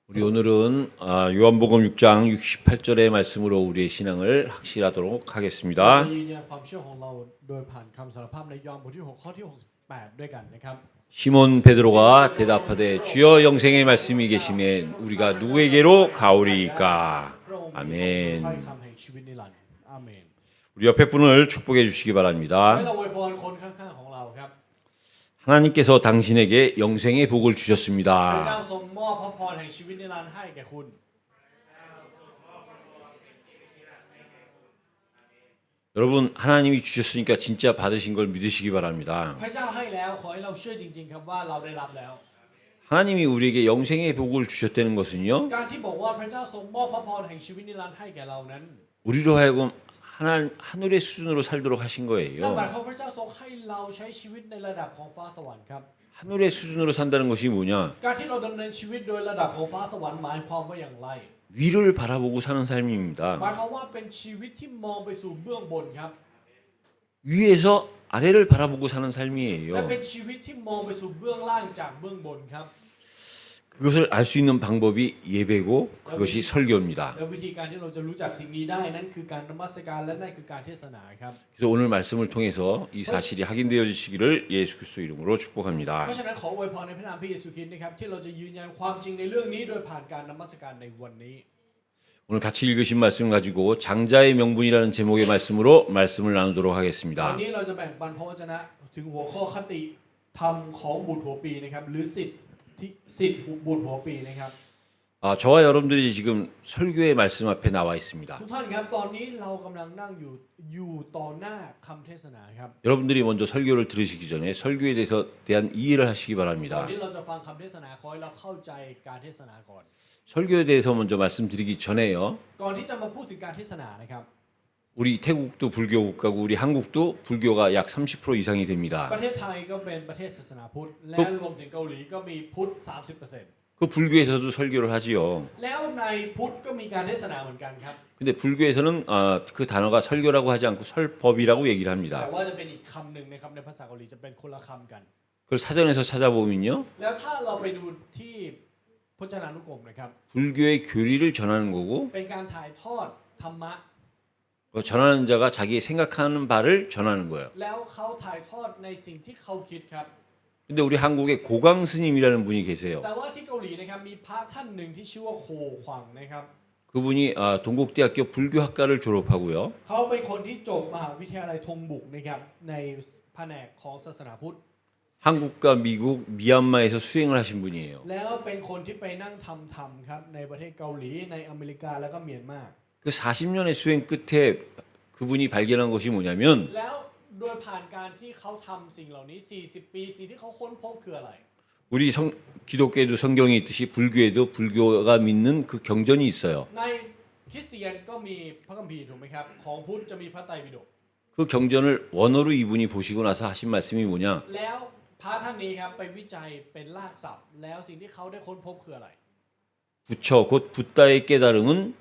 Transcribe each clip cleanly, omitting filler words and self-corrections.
우리 오늘은 요한복음 6장 68절의 말씀으로 우리의 신앙을 확실하도록 เรา 하겠습니다. จะยืนยันความเชื่อของเราโดยผ่านคำสารภาพในยอห์นบทที่ 6 ข้อที่ 68 ด้วยกันนะครับ 시몬 베드로가 대답하되 주여 영생의 말씀이 계심에 우리가 누구에게로 가오리이까. พระองค์มี 아멘. ถ้อยคำแห่งชีวิตนิรันดร์อาเมน 우리 옆에 분을 축복해 주시기 ให้ 바랍니다. เราอวยพรคนข้างๆของเราครับ 하나님께서 당신에게 영생의 복을 พระเจ้า 주셨습니다. ทรงมอบพระพรแห่งชีวิตนิรันดร์ให้แก่คุณ 여러분 하나님이 주셨으니까 진짜 받으신 걸 믿으시기 바랍니다. พระเจ้าให้แล้วขอให้เราเชื่อจริงๆครับว่าเราได้รับแล้ว 하나님이 우리에게 영생의 복을 주셨다는 것은요. การที่บอกว่าพระเจ้าทรงมอบพระพรแห่งชีวิตนิรันดร์ให้แก่เรานั้น 우리로 하여금 하늘의 수준으로 살도록 하신 นั่น 거예요. หมายความว่าพระเจ้าทรงให้เราใช้ชีวิตในระดับของฟ้าสวรรค์ครับ 하늘의 수준으로 산다는 것이 뭐냐? การที่เราดำเนินชีวิตโดยระดับของฟ้าสวรรค์หมายความว่าอย่างไร 위를 바라보고 사는 หมาย 삶입니다. ความว่าเป็นชีวิตที่มองไปสู่เบื้องบนครับ 위에서 아래를 바라보고 사는 และ 삶이에요. เป็นชีวิตที่มองไปสู่เบื้องล่างจากเบื้องบนครับ 그것을 알 수 있는 방법이 예배고 그것이 설교입니다. และวิธีการที่เราจะรู้จักสิ่งนี้ได้นั้นคือการนมัสการและนั่นคือการเทศนาครับ 그래서 오늘 말씀을 통해서 이 사실이 확인되어지시기를 예수 그리스도 이름으로 เพ 축복합니다. ราะฉะนั้นขออวยพรในพระนามพระเยซูคริสต์นะครับที่เราจะยืนยันความจริงในเรื่องนี้โดยผ่านการนมัสการในวันนี้ 오늘 같이 읽으신 말씀 가지고 장자의 명분이라는 제목의 말씀으로 말씀을 나누도록 ตอน 하겠습니다. นี้เราจะแบ่งปันพระวจนะถึงหัวข้อคติธรรมของบุตรหัวปีนะครับหรือสิทธิ์บุตรหัวปีนะครับ 저와 여러분들이 지금 설교의 말씀 앞에 나와 있습니다. ทุกท่านครับตอนนี้เรากำลังนั่งอยู่ต่อหน้าคำเทศนาครับ 여러분들이 먼저 설교를 들으시기 전에 설교에 대한 이해를 하시기 ก่อน 바랍니다. ที่เราจะฟังคำเทศนาขอให้เราเข้าใจการเทศนาก่อน 설교에 대해서 먼저 말씀드리기 전에요. ก่อนที่จะมาพูดถึงการเทศนานะครับ 우리 태국도 불교 국가고 우리 한국도 불교가 약 30% 이상이 됩니다. ประเทศไทยก็เป็นประเทศศาสนาพุทธและรวมถึงเกาหลีก็มีพุทธ 30% 그 불교에서도 설교를 하지요. แล้วในพุทธก็มีการเทศนาเหมือนกันครับ 근데 불교에서는 그 단어가 설교라고 하지 않고 설법이라고 얘기를 แต่ 합니다. ว่าจะเป็นอีกคำหนึ่งนะครับในภาษาเกาหลีจะเป็นคนละคำกัน 그걸 사전에서 찾아보면요. แล้วถ้าเราไปดูที่พจนานุกรมนะครับ 불교의 교리를 전하는 거고 เป็นการถ่ายทอดธรรมะ 그 전하는 자가 자기 생각하는 바를 전하는 거예요. แล้วเขาถ่ายทอดในสิ่งที่เขาคิดครับ 근데 우리 한국에 고강 스님이라는 분이 계세요. แต่ว่าที่เกาหลีนะครับมีพระท่านหนึ่งที่ชื่อว่าโคขวังนะครับ 그분이 동국대학교 불교학과를 졸업하고요. เขาเป็นคนที่จบมหาวิทยาลัยธงบุกนะครับในแผนกของศาสนาพุทธ 한국과 미국, 미얀마에서 수행을 하신 분이에요. แล้วเป็นคนที่ไปนั่งทำธรรมครับในประเทศเกาหลีในอเมริกาแล้วก็เมียนมา 그 40년의 수행 끝에 그분이 발견한 것이 뭐냐면 แล้วโดยผ่านการที่เขาทำสิ่งเหล่านี้40ปีสิ่งที่เขาค้นพบคืออะไร 우리 기독교에도 성경이 있듯이 불교에도 불교가 믿는 그 경전이 있어요. ในคริสเตียนก็มีพระคัมภีร์ถูกไหมครับของพุทธจะมีพระไตรปิฎก 그 경전을 원어로 이분이 보시고 나서 하신 말씀이 뭐냐? แล้วพระท่านนี้ครับไปวิจัยเป็นรากศัพท์ แล้วสิ่งที่เขาได้ค้นพบคืออะไร 부처 곧 붓다의 깨달음은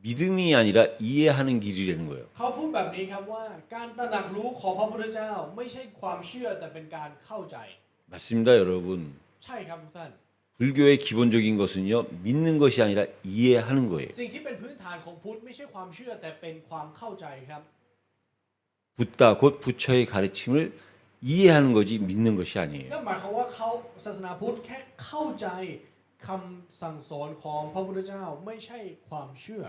믿음이 아니라 이해하는 길이라는 거예요. เขาพูดแบบนี้ครับว่าการตระหนักรู้ของพระพุทธเจ้าไม่ใช่ความเชื่อแต่เป็นการเข้าใจ 맞습니다, 여러분. ใช่ครับทุกท่าน 불교의 기본적인 것은요, 믿는 것이 아니라 이해하는 거예요. สิ่งที่เป็นพื้นฐานของพุทธไม่ใช่ความเชื่อแต่เป็นความเข้าใจครับ 붓다 곧 부처의 가르침을 이해하는 거지 믿는 것이 아니에요. นั่นหมายความว่าเขาศาสนาพุทธแค่เข้าใจคำสั่งสอนของพระพุทธเจ้าไม่ใช่ความเชื่อ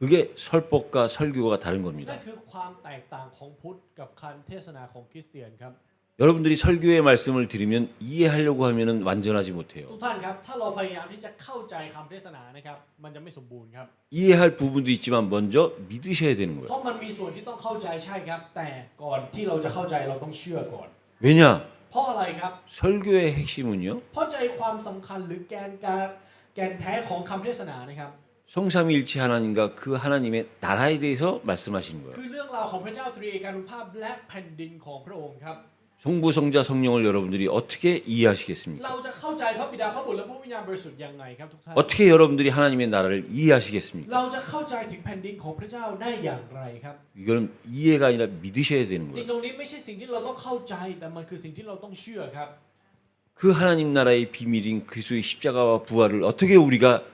그게 설법과 설교가 다른 นั่ 겁니다. นคือความแตกต่างของพุทธกับการเทศนาของคริสเตียนครับ 여러분들이 설교의 말씀을 들으면 이해하려고 하면은 완전하지 ทุก 못해요. ท่านครับถ้าเราพยายามที่จะเข้าใจคำเทศนานะครับมันจะไม่สมบูรณ์ครับ 이해할 부분도 있지만 먼저 믿으셔야 되는 เพ 거예요. ราะมันมีส่วนที่ต้องเข้าใจใช่ครับ แต่ก่อนที่เราจะเข้าใจเราต้องเชื่อก่อน 왜냐? เพราะอะไรครับ 설교의 핵심은요. เพราะใจความสำคัญหรือแกนแท้ของคำเทศนานะครับ 성삼위일체 하나님과 그 하나님의 나라에 대해서 말씀하시는 거예요. คือเรื่องราวของพระเจ้าตรีเอกานุภาพและแผ่นดินของพระองค์ครับ 성부, 성자, 성령을 여러분들이 어떻게 이해하시겠습니까? เราจะเข้าใจพระบิดาพระบุตรและพระวิญญาณบริสุทธิ์ยังไงครับทุกท่าน 어떻게 여러분들이 하나님의 나라를 이해하시겠습니까? เราจะเข้าใจถึงแผ่นดินของพระเจ้าได้อย่างไรครับ 이거는 이해가 아니라 믿으셔야 되는 สิ่ง 거예요. ตรงนี้ไม่ใช่สิ่งที่เราต้องเข้าใจแต่มันคือสิ่งที่เราต้องเชื่อครับ 그 그 하나님 나라의 비밀인 그리스도의 십자가와 부활을 어떻게 우리가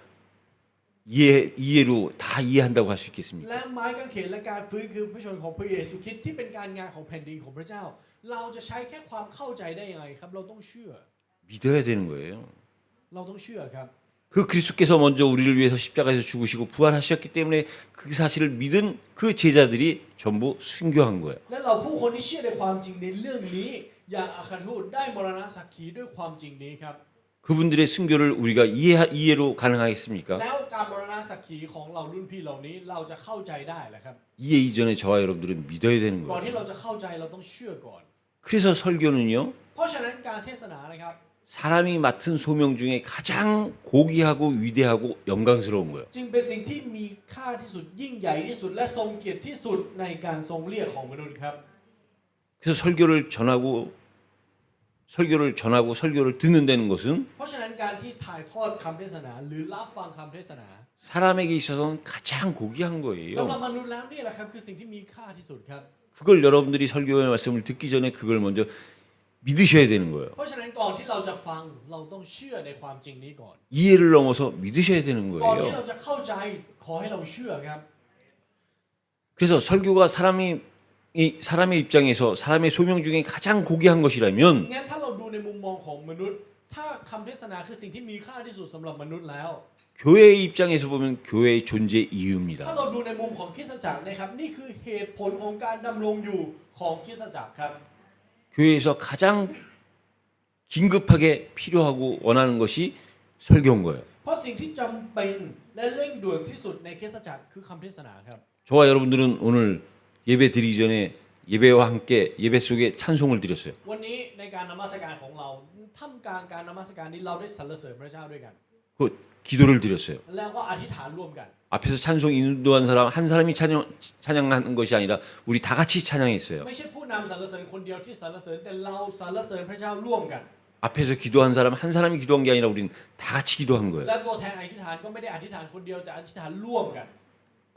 이해로 다 이해한다고 할 수 있겠습니까? และไม้กางเขนและการฟื้นคือพระชนม์ของพระเยซูคริสต์ที่เป็นการงานของแผ่นดินของพระเจ้า เราจะใช้แค่ความเข้าใจได้ยังไงครับเราต้องเชื่อ 믿어야 되는 거예요. เราต้องเชื่อครับ 그 그리스도께서 먼저 우리를 위해서 십자가에서 죽으시고 부활하셨기 때문에 그 사실을 믿은 그 제자들이 전부 순교한 거예요. และเราผู้คนที่เชื่อในความจริงในเรื่องนี้อย่างอาคาทูตได้มรณะสักขีด้วยความจริงนี้ครับ 그분들의 순교를 우리가 이해로 가능하겠습니까? แล้วการมรณะสักขีของเรารุ่นพี่เหล่านี้เราจะเข้าใจได้แหละครับ 이해 이전에 저와 여러분들은 믿어야 되는 ก่อนที่ 거예요. เราจะเข้าใจเราต้องเชื่อก่อน 그래서 설교는요. เพราะฉะนั้นการเทศนานะครับ 사람이 맡은 소명 중에 가장 고귀하고 위대하고 영광스러운 거예요. จึงเป็นสิ่งที่มีค่าที่สุดยิ่งใหญ่ที่สุดและทรงเกียรติที่สุดในการทรงเรียกของมนุษย์ครับ 그래서 설교를 듣는 데는 것은 เพราะฉะนั้นการที่ถ่ายทอดคำเทศนาหรือรับฟังคำเทศนา 사람에게 있어서는 가장 고귀한 สำหรับ 거예요. มนุษย์แล้วนี่แหละครับคือสิ่งที่มีค่าที่สุดครับ 그걸 여러분들이 설교의 말씀을 듣기 전에 그걸 먼저 믿으셔야 되는 거예요. เพราะฉะนั้นก่อนที่เราจะฟังเราต้องเชื่อในความจริงนี้ก่อน 이해를 넘어서 믿으셔야 되는 ก่อนที่เรา 거예요. จะเข้าใจขอให้เราเชื่อครับ 그래서 설교가 사람의 입장에서 사람의 소명 중에 가장 고귀한 것이라면 งั้นถ้าเราดูในมุมมองของมนุษย์ ถ้าคำเทศนาคือสิ่งที่มีค่าที่สุดสำหรับมนุษย์แล้ว 교회의 입장에서 보면 교회의 존재 ถ้า 이유입니다. เราดูในมุมของคริสตจักรนะครับนี่คือเหตุผลของการดำรงอยู่ของคริสตจักรครับ 교회에서 가장 긴급하게 필요하고 원하는 것이 설교인 거예요. เพราะสิ่งที่จำเป็นและเร่งด่วนที่สุดในคริสตจักรคือคำเทศนาครับ 저와 여러분들은 오늘 예배 드리기 전에 예배와 함께 예배 속에 찬송을 드렸어요. วันนี้ในการนมัสการของเราท่ามกลางการนมัสการนี้เราได้สรรเสริญพระเจ้าด้วยกัน 그 기도를 드렸어요. แล้วก็อธิษฐานร่วมกัน 앞에서 찬송 인도한 사람 한 사람이 찬양하는 것이 아니라 우리 다 같이 찬양했어요. ไม่ใช่ผู้นำสรรเสริญคนเดียวที่สรรเสริญแต่เราสรรเสริญพระเจ้าร่วมกัน 앞에서 기도한 사람 한 사람이 기도한 게 아니라 우리는 다 같이 기도한 거예요. และตัวแทนอธิษฐานก็ไม่ได้อธิษฐานคนเดียวแต่อธิษฐานร่วมกัน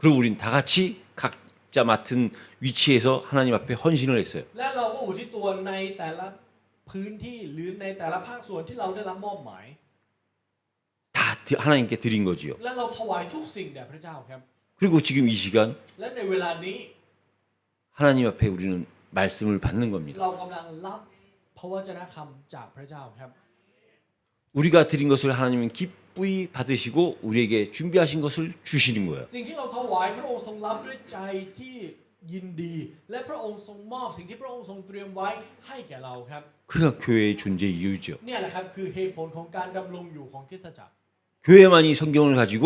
그리고 우린 다 같이 각자 맡은 위치에서 하나님 앞에 헌신을 했어요. และเราก็อุทิศตัวในแต่ละพื้นที่หรือในแต่ละภาคส่วนที่เราได้รับมอบหมาย 다 하나님께 드린 거지요. และเราถวายทุกสิ่งแด่พระเจ้าครับ 그리고 지금 이 시간 และในเวลานี้ 하나님 앞에 우리는 말씀을 받는 겁니다. เรากำลังรับพระวจนะคำจากพระเจ้าครับ 우리가 드린 것을 하나님은 기쁘이 받으시고 우리에게 준비하신 것을 주시는 거예요. สิ่งที่เราถวายพระองค์ทรงรับด้วยใจที่ยินดี และพระองค์ทรงมอบสิ่งที่พระองค์ทรงเตรียมไว้ให้แก่เราครับ 그가 교회의 존재 이유죠. เนี่ยแหละครับคือเหตุผลของการดำรงอยู่ของคริสตจักร 교회만이 성경을 가지고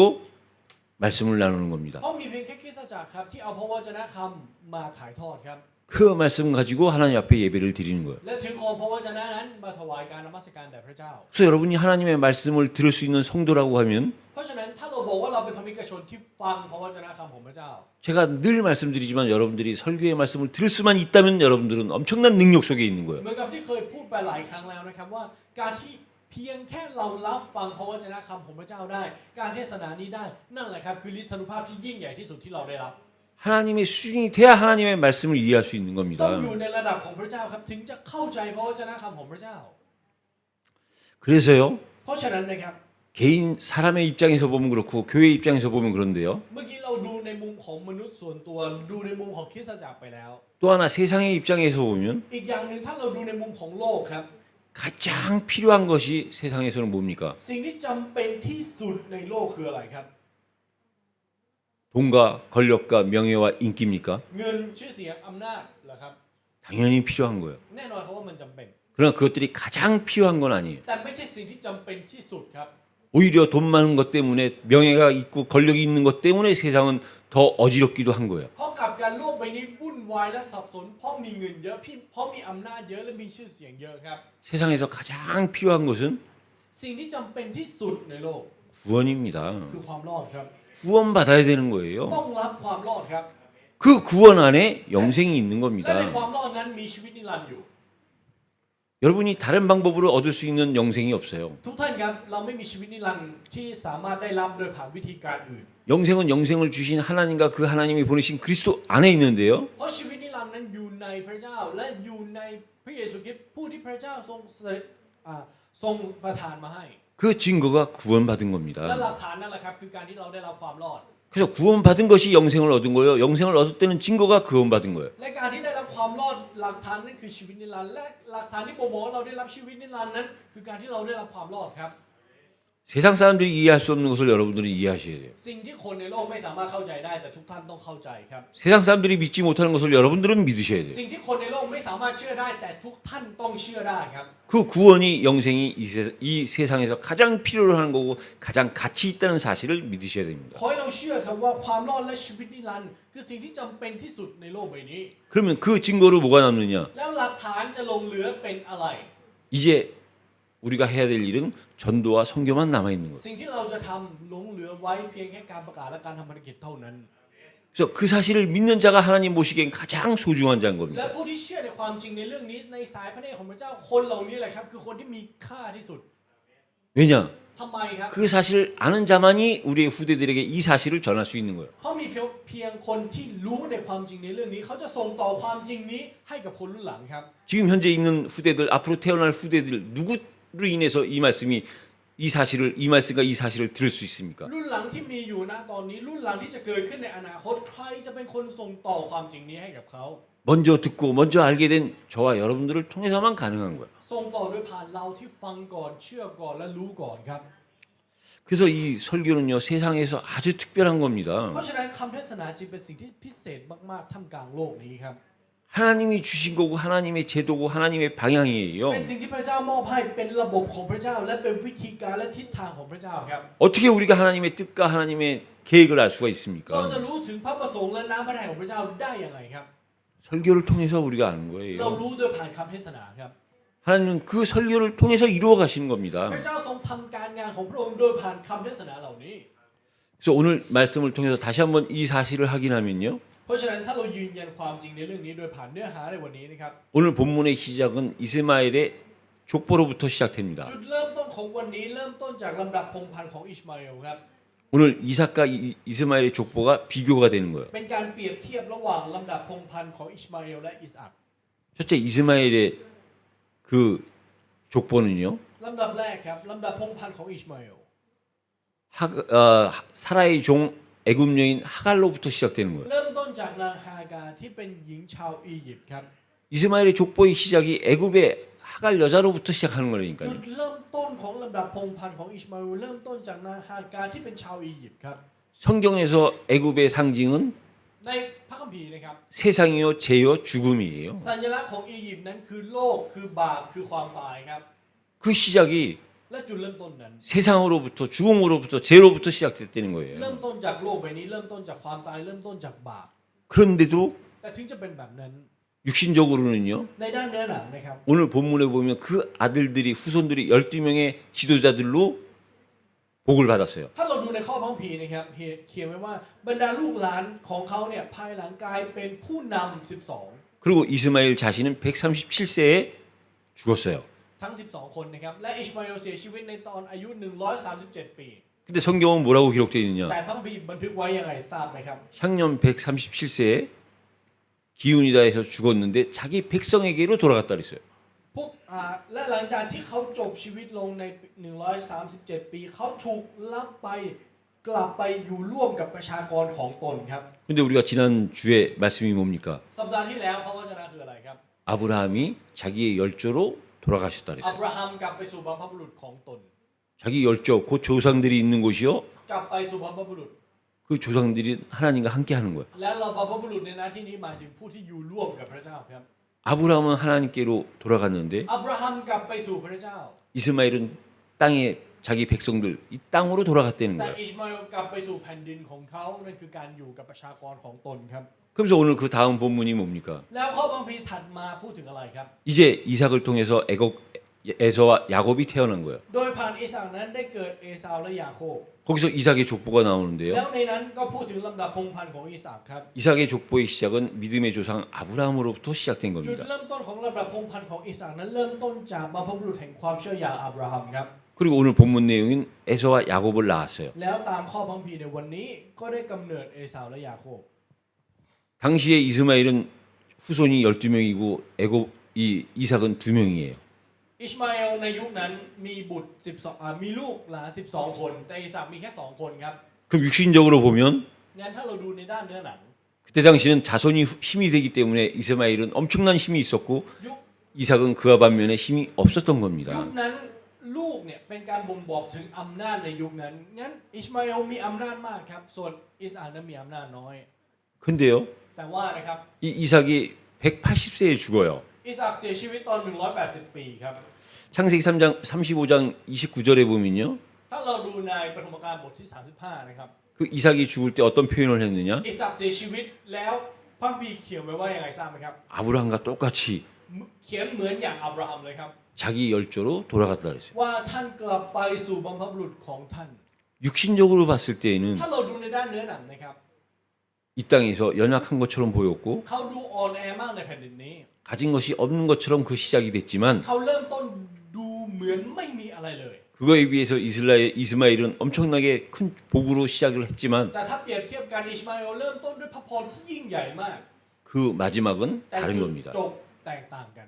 말씀을 나누는 겁니다. เพราะมีเพียงแค่คริสตจักรครับที่เอาพระวจนะคำมาถ่ายทอดครับ 그 말씀 가지고 하나님 앞에 예배를 드리는 거예요. และถือของพระวจนะนั้นมาถวายการนมัสการแด่พระเจ้า 그래서 여러분이 하나님의 말씀을 들을 수 있는 성도라고 하면 เพราะฉะนั้นถ้าเราบอกว่าเราเป็นธรรมิกชนที่ฟังพระวจนะคำของพระเจ้า 제가 늘 말씀드리지만 여러분들이 설교의 말씀을 들을 수만 있다면 여러분들은 엄청난 능력 속에 있는 거예요. เหมือนกับที่เคยพูดไปหลายครั้งแล้วนะครับว่าการที่เพียงแค่เรารับฟังพระวจนะคำของพระเจ้าได้ การเทศนานี้ได้นั่นแหละครับคือฤทธานุภาพที่ยิ่งใหญ่ที่สุดที่เราได้รับ 하나님의 수준이 돼야 하나님의 말씀을 이해할 수 있는 ต้อง 겁니다. อยู่ในระดับของพระเจ้าครับถึงจะเข้าใจพระวจนะคำของพระเจ้า 그래서요. เพราะฉะนั้นนะครับ 개인 사람의 입장에서 보면 그렇고 교회 입장에서 보면 그런데요. เมื่อกี้เราดูในมุมของมนุษย์ส่วนตัวดูในมุมของคริสตจักรไปแล้ว 또 하나 세상의 입장에서 보면 อีกอย่างหนึ่งถ้าเราดูในมุมของโลกครับ 가장 필요한 것이 세상에서는 뭡니까? สิ่งที่จำเป็นที่สุดในโลกคืออะไรครับ 돈과 권력과 명예와 인기입니까? เงินชื่อเสียงอำนาจเหรอครับ 당연히 필요한 거예요. แน่นอนครับว่ามันจำเป็น 그러나 그것들이 가장 필요한 건 아니에요. แต่ไม่ใช่สิ่งที่จำเป็นที่สุดครับ 오히려 돈 많은 것 때문에 명예가 있고 권력이 있는 것 때문에 세상은 더 어지럽기도 한 거예요. เพราะกับการโลกใบนี้วุ่นวายและสับสนเพราะมีเงินเยอะเพราะมีอำนาจเยอะและมีชื่อเสียงเยอะครับ 세상에서 가장 필요한 것은 สิ่งที่จำเป็นที่สุดในโลก 구원입니다. คือความรอดครับ 구원받아야 되는 거예요. ต้องรับความรอดครับ 그 구원 안에 영생이 있는 และใน 겁니다. ความรอดนั้นมีชีวิตนิรันดร์อยู่ 여러분이 다른 방법으로 얻을 수 있는 영생이 없어요. ทุกท่านครับเราไม่มีชีวิตนิรันดร์ที่สามารถได้รับโดยผ่านวิธีการอื่น 영생은 영생을 주신 하나님과 그 하나님이 보내신 그리스도 안에 있는데요. เพราะชีวิตนิรันดร์นั้นอยู่ในพระเจ้าและอยู่ในพระเยซูคริสต์ผู้ที่พระเจ้าทรงเสด็จ ทรงประทานมาให้ 그 증거가 구원받은 และ 겁니다. หลักฐานนั่นแหละครับคือการที่เราได้รับความรอด 그래서 구원받은 것이 영생을 얻은 거예요. 영생을 얻을 때는 증거가 구원받은 거예요. และการที่ได้รับความรอดหลักฐานนั่นคือชีวิตนิรันดร์และหลักฐานที่บ่งบอกว่าเราได้รับชีวิตนิรันดร์นั้นคือการที่เราได้รับความรอดครับ 세상 사람들이 이해할 수 없는 것을 여러분들이 이해하셔야 돼요. สิ่งที่คนในโลกไม่สามารถเข้าใจได้แต่ทุกท่านต้องเข้าใจครับ 세상 사람들이 믿지 못하는 것을 여러분들은 믿으셔야 돼요. สิ่งที่คนในโลกไม่สามารถเชื่อได้แต่ทุกท่านต้องเชื่อได้ครับ 그 구원이 영생이 이 세상에서 가장 필요로 하는 거고 가장 가치 있다는 사실을 믿으셔야 됩니다. ขอให้เราเชื่อครับว่าความรอดและชีวิตนิรันดร์คือสิ่งที่จำเป็นที่สุดในโลกใบนี้ 그러면 그 증거로 뭐가 남느냐? แล้วหลักฐานจะลงเหลือเป็นอะไร 이제 우리가 해야 될 일은 전도와 선교만 남아 있는 거예요. สิ่งที่เราจะทำหลงเหลือไว้เพียงแค่การประกาศและการทำภารกิจเท่านั้น 그래서 그 사실을 믿는 자가 하나님 보시기엔 가장 소중한 자인 และ 겁니다. ผู้ที่เชื่อในความจริงในเรื่องนี้ในสายพระเนตรของพระเจ้าคนเหล่านี้แหละครับคือคนที่มีค่าที่สุด 왜냐? ทำไมครับ 그 사실을 아는 자만이 우리의 후대들에게 이 사실을 전할 수 있는 거예요. เพราะมีเพียงคนที่รู้ในความจริงในเรื่องนี้เขาจะส่งต่อความจริงนี้ให้กับคนรุ่นหลังครับ 지금 현재 있는 후대들, 앞으로 태어날 후대들 누구로 인해서 이 말씀이 이 사실을 이 말씀과 이 사실을 들을 수 있습니까? รุ่นหลังที่มีอยู่นะตอนนี้รุ่นหลังที่จะเกิดขึ้นในอนาคตใครจะเป็นคนส่งต่อความจริงนี้ให้กับเขา 먼저 듣고 먼저 알게 된 저와 여러분들을 통해서만 가능한 거예요. ส่งต่อโดยผ่านเราที่ฟังก่อนเชื่อก่อนและรู้ก่อนครับ 그래서 이 설교는요 세상에서 아주 특별한 เพ 겁니다. ราะฉะนั้นคำเทศนาจึงเป็นสิ่งที่พิเศษมากๆท่ามกลางโลกนี้ครับ 하나님이 주신 거고 하나님의 제도고 하나님의 방향이에요. เป็นสิ่งที่พระเจ้ามอบให้เป็นระบบของพระเจ้าและเป็นวิธีการและทิศทางของพระเจ้าครับ 어떻게 우리가 하나님의 뜻과 하나님의 계획을 알 수가 เราจะ 있습니까? รู้ถึงพระประสงค์และน้ำพระทัยของพระเจ้าได้อย่างไรครับ 설교를 통해서 우리가 아는 เรา 거예요. รู้โดยผ่านคำเทศนาครับ 하나님은 그 설교를 통해서 이루어 가시는 พ 겁니다. ระเจ้าทรงทำการงานของพระองค์โดยผ่านคำเทศนาเหล่านี้ 그래서 오늘 말씀을 통해서 다시 한번 이 사실을 확인하면요. เพราะฉะนั้นถ้าเรายืนยันความจริงในเรื่องนี้โดยผ่านเนื้อหาในวันนี้นะครับ 오늘 본문의 시작은 이스마엘의 족보로부터 시작됩니다. จุดเริ่มต้นของวันนี้เริ่มต้นจากลำดับพงศ์พันธุ์ของอิชมาเอลครับ 오늘 이삭과 이스마엘의 족보가 비교가 되는 거예요. เป็นการเปรียบเทียบระหว่างลำดับพงศ์พันธุ์ของอิชมาเอลและอิสอัค 첫째 이스마엘의 그 족보는요. ลำดับแรกครับลำดับพงศ์พันธุ์ของอิชมาเอล 사라의 종 애굽 여인 하갈로부터 시작되는 거예요. เริ่มต้นจากนางฮากาที่เป็นหญิงชาวอียิปต์ครับ 이스마엘의 족보의 시작이 애굽의 하갈 여자로부터 시작하는 จุ 거니까요. ดเริ่มต้นของลำดับพงศ์พันธุ์ของอิชมาเอลเริ่มต้นจากนางฮากาที่เป็นชาวอียิปต์ครับ 성경에서 애굽의 상징은 ในพระคัมภีร์นะครับ 세상이요, 죄요, 죽음이에요. สัญลักษณ์ของอียิปต์นั้นคือโลกคือบาปคือความตายครับ 그 시작이 และจุดเริ่มต้นนั้น 세상으로부터 죽음으로부터 죄로부터 시작됐다는 เริ่ 거예요. มต้นจากโลกใบนี้เริ่มต้นจากความตายเริ่มต้นจากบาป 그런데도 แต่ถึงจะเป็นแบบนั้น 육신적으로는요. ในด้านเนื้อหนังนะครับ 오늘 본문에 보면 그 아들들이 후손들이 12명의 지도자들로 복을 받았어요. ถ้าเราดูในข้อพระคัมภีร์นะครับเขียนไว้ว่าบรรดาลูกหลานของเขาเนี่ยภายหลังกลายเป็นผู้นำ12 그리고 이스마엘 자신은 137세에 죽었어요. ทั้ง12คนนะครับและอิชมาเอลเสียชีวิตในตอนอายุ137 ปี 근데 성경은 뭐라고 기록되어 있느냐? แต่พระคัมภีร์บันทึกไว้ยังไงทราบไหมครับ 향년 137세에 기운이다 해서 죽었는데 자기 백성에게로 돌아갔다 그랬어요. พวกและหลังจากที่เขาจบชีวิตลงใน137 ปีเขาถูกลับไปกลับไปอยู่ร่วมกับประชากรของตนครับ 근데 우리가 지난 주에 말씀이 뭡니까? สัปดาห์ที่แล้วพระวจนะคืออะไรครับ 아브라함이 자기의 열조로 돌아가셨다 อับ 그랬어요. ราฮัมกลับไปสู่บรรพบุรุษของตน 자기 열조 곧 조상들이 있는 곳이요. กลับไปสู่บรรพบุรุษ 그 조상들이 하나님과 함께 하는 거예요. และเราบรรพบุรุษในหน้าที่นี้หมายถึงผู้ที่อยู่ร่วมกับพระเจ้าครับ 아브라함은 하나님께로 돌아갔는데 อับราฮัมกลับไปสู่พระเจ้า 이스마엘은 땅에 자기 백성들 이 땅으로 돌아갔다는 แต่ 거예요. อิชมาเอลกลับไปสู่แผ่นดินของเขานั่นคือการอยู่กับประชากรของตนครับ 그래서 오늘 그 다음 본문이 뭡니까? แล้วข้อพระคัมภีร์ถัดมาพูดถึงอะไรครับ 이제 이삭을 통해서 에서와 야곱이 태어난 거예요. โดยผ่านอิสากนั้นได้เกิดเอซาวและยาโคบ 거기서 이삭의 족보가 나오는데요. แล้วในนั้นก็พูดถึงลำดับพงศ์พันธุ์ของอิสากครับ 이삭의 족보의 시작은 믿음의 조상 아브라함으로부터 시작된 จุด 겁니다. เริ่มต้นของลำดับพงศ์พันธุ์ของอิสากนั้นเริ่มต้นจากบรรพบุรุษแห่งความเชื่ออย่างอับราฮัมครับ 그리고 오늘 본문 내용인 에서와 야곱을 낳았어요. แล้วตามข้อพระคัมภีร์ในวันนี้ก็ได้กำเนิดเอซาวและยาโคบ 당시에 이스마엘은 후손이 12명이고 이삭은 2명이에요. อิชมาเอลในยุคนั้นมีบุตร12มีลูกหลาน12 คนแต่อิสากมีแค่2 คนครับ 그럼 육신적으로 보면 งั้นถ้าเราดูในด้านเนื้อหนัง 그때 당시는 자손이 힘이 되기 때문에 이스마엘은 엄청난 힘이 있었고 ยุค 이삭은 그와 반면에 힘이 없었던 ยุ 겁니다. คนั้นลูกเนี่ยเป็นการบ่งบอกถึงอำนาจในยุคนั้นงั้นอิชมาเอลมีอำนาจมากครับส่วนอิสอัคนั้นมีอำนาจน้อย 근데요, แต่ว่านะครับ 이 이삭이 180세에 죽어요. อิสอัคเสียชีวิตตอน180 ปีครับ 창세기 3장 35장 29절에 보면요. ถ้าเราดูในปฐมกาลบทที่ 35 นะครับ 그 이삭이 죽을 때 어떤 표현을 했느냐? อิสอัคเสียชีวิตแล้วพระคัมภีร์เขียนไว้ว่ายังไงทราบไหมครับ 아브라함과 똑같이 เขียนเหมือนอย่างอับราฮัมเลยครับ 자기 열조로 돌아갔다 그랬어요. ว่าท่านกลับไปสู่บรรพบุรุษของท่าน 육신적으로 봤을 때에는 ถ้าเราดูในด้านเนื้อหนังนะครับ 이 땅에서 연약한 것처럼 보였고 เขาดูอ่อนแอมากในแผ่นดินนี้ 가진 것이 없는 것처럼 그 시작이 됐지만 เขาเริ่มต้นดูเหมือนไม่มีอะไรเลย 그거에 비해서 이스마엘은 엄청나게 큰 복으로 시작을 했지만 แต่ถ้าเปรียบเทียบกันอิชมาเอลเริ่มต้นด้วยพระพรที่ยิ่งใหญ่มาก 그 마지막은 แต่ 다른 จุด 겁니다. จบแตกต่างกัน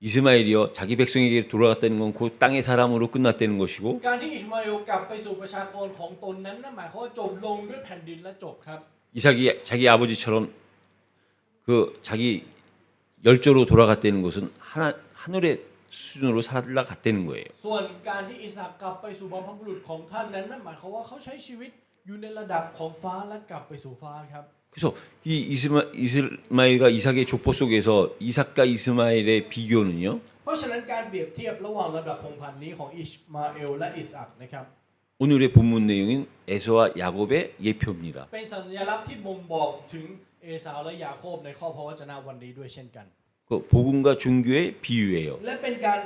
이스마엘이요 자기 백성에게 돌아갔다는 건 곧 땅의 사람으로 끝났다는 것이고 การที่อิชมาเอลกลับไปสู่ประชากรของตนนั้นนั่นหมายความว่าจบลงด้วยแผ่นดินและจบครับ 이삭이 자기 아버지처럼 그 자기 열조로 돌아갔다는 것은 하늘의 수준으로 살아갔다는 거예요. ส่วนการที่อิสอัคกลับไปสู่บรรพบุรุษของท่านนั้นนั่นหมายความว่าเขาใช้ชีวิตอยู่ในระดับของฟ้าและกลับไปสู่ฟ้าครับ 그래서 이 이스마엘과 이삭의 족보 속에서 이삭과 이스마엘의 비교는요. เพราะฉะนั้นการเปรียบเทียบระหว่างระดับพงศ์พันธุ์นี้ของอิชมาเอลและอิสอัคนะครับ 오늘의 본문 내용인 에서와 야곱의 예표입니다. เป็นสัญลักษณ์ที่บ่งบอกถึงเอสาวและยาโคบในข้อพระวจนะวันนี้ด้วยเช่นกัน 그 복음과 종교의 비유예요. และเป็นการ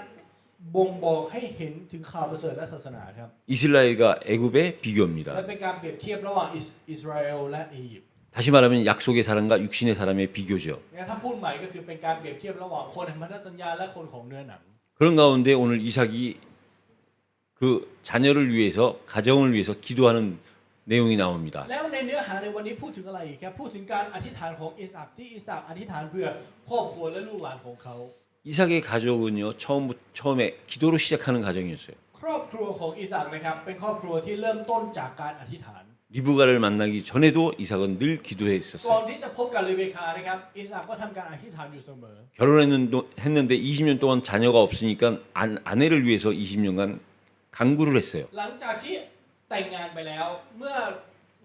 บ่งบอกให้เห็นถึงข่าวประเสริฐและศาสนาครับ 이스라엘과 애굽의 비교입니다. และเป็นการเปรียบเทียบระหว่างอิสราเอลและอียิปต์ 다시 말하면 약속의 사람과 육신의 사람의 비교죠. งั้นถ้าพูดใหม่ก็คือเป็นการเปรียบเทียบระหว่างคนแห่งพันธสัญญาและคนของเนื้อหนัง 그런 가운데 오늘 이삭이 그 자녀를 위해서 가정을 위해서 기도하는 내용이 나옵니다. แล้วในเนื้อหาในวันนี้พูดถึงอะไรอีกครับพูดถึงการอธิษฐานของอิสอัคที่อิสอัคอธิษฐานเพื่อครอบครัวและลูกหลานของเขา 이삭의 가족은요 처음에 기도로 시작하는 가정이었어요. ครอบครัวของอิสอัคนะครับเป็นครอบครัวที่เริ่มต้นจากการอธิษฐาน 리브가를 만나기 전에도 이삭은 늘 ก่อน 기도했었어요. ที่จะพบกับเรเบคานะครับอิสอัคก็ทำการอธิษฐานอยู่เสมอ 결혼했는데 20년 동안 자녀가 없으니까 아내를 위해서 20년간 간구를 했어요. หลังจากที่แต่งงานไปแล้วเมื่อ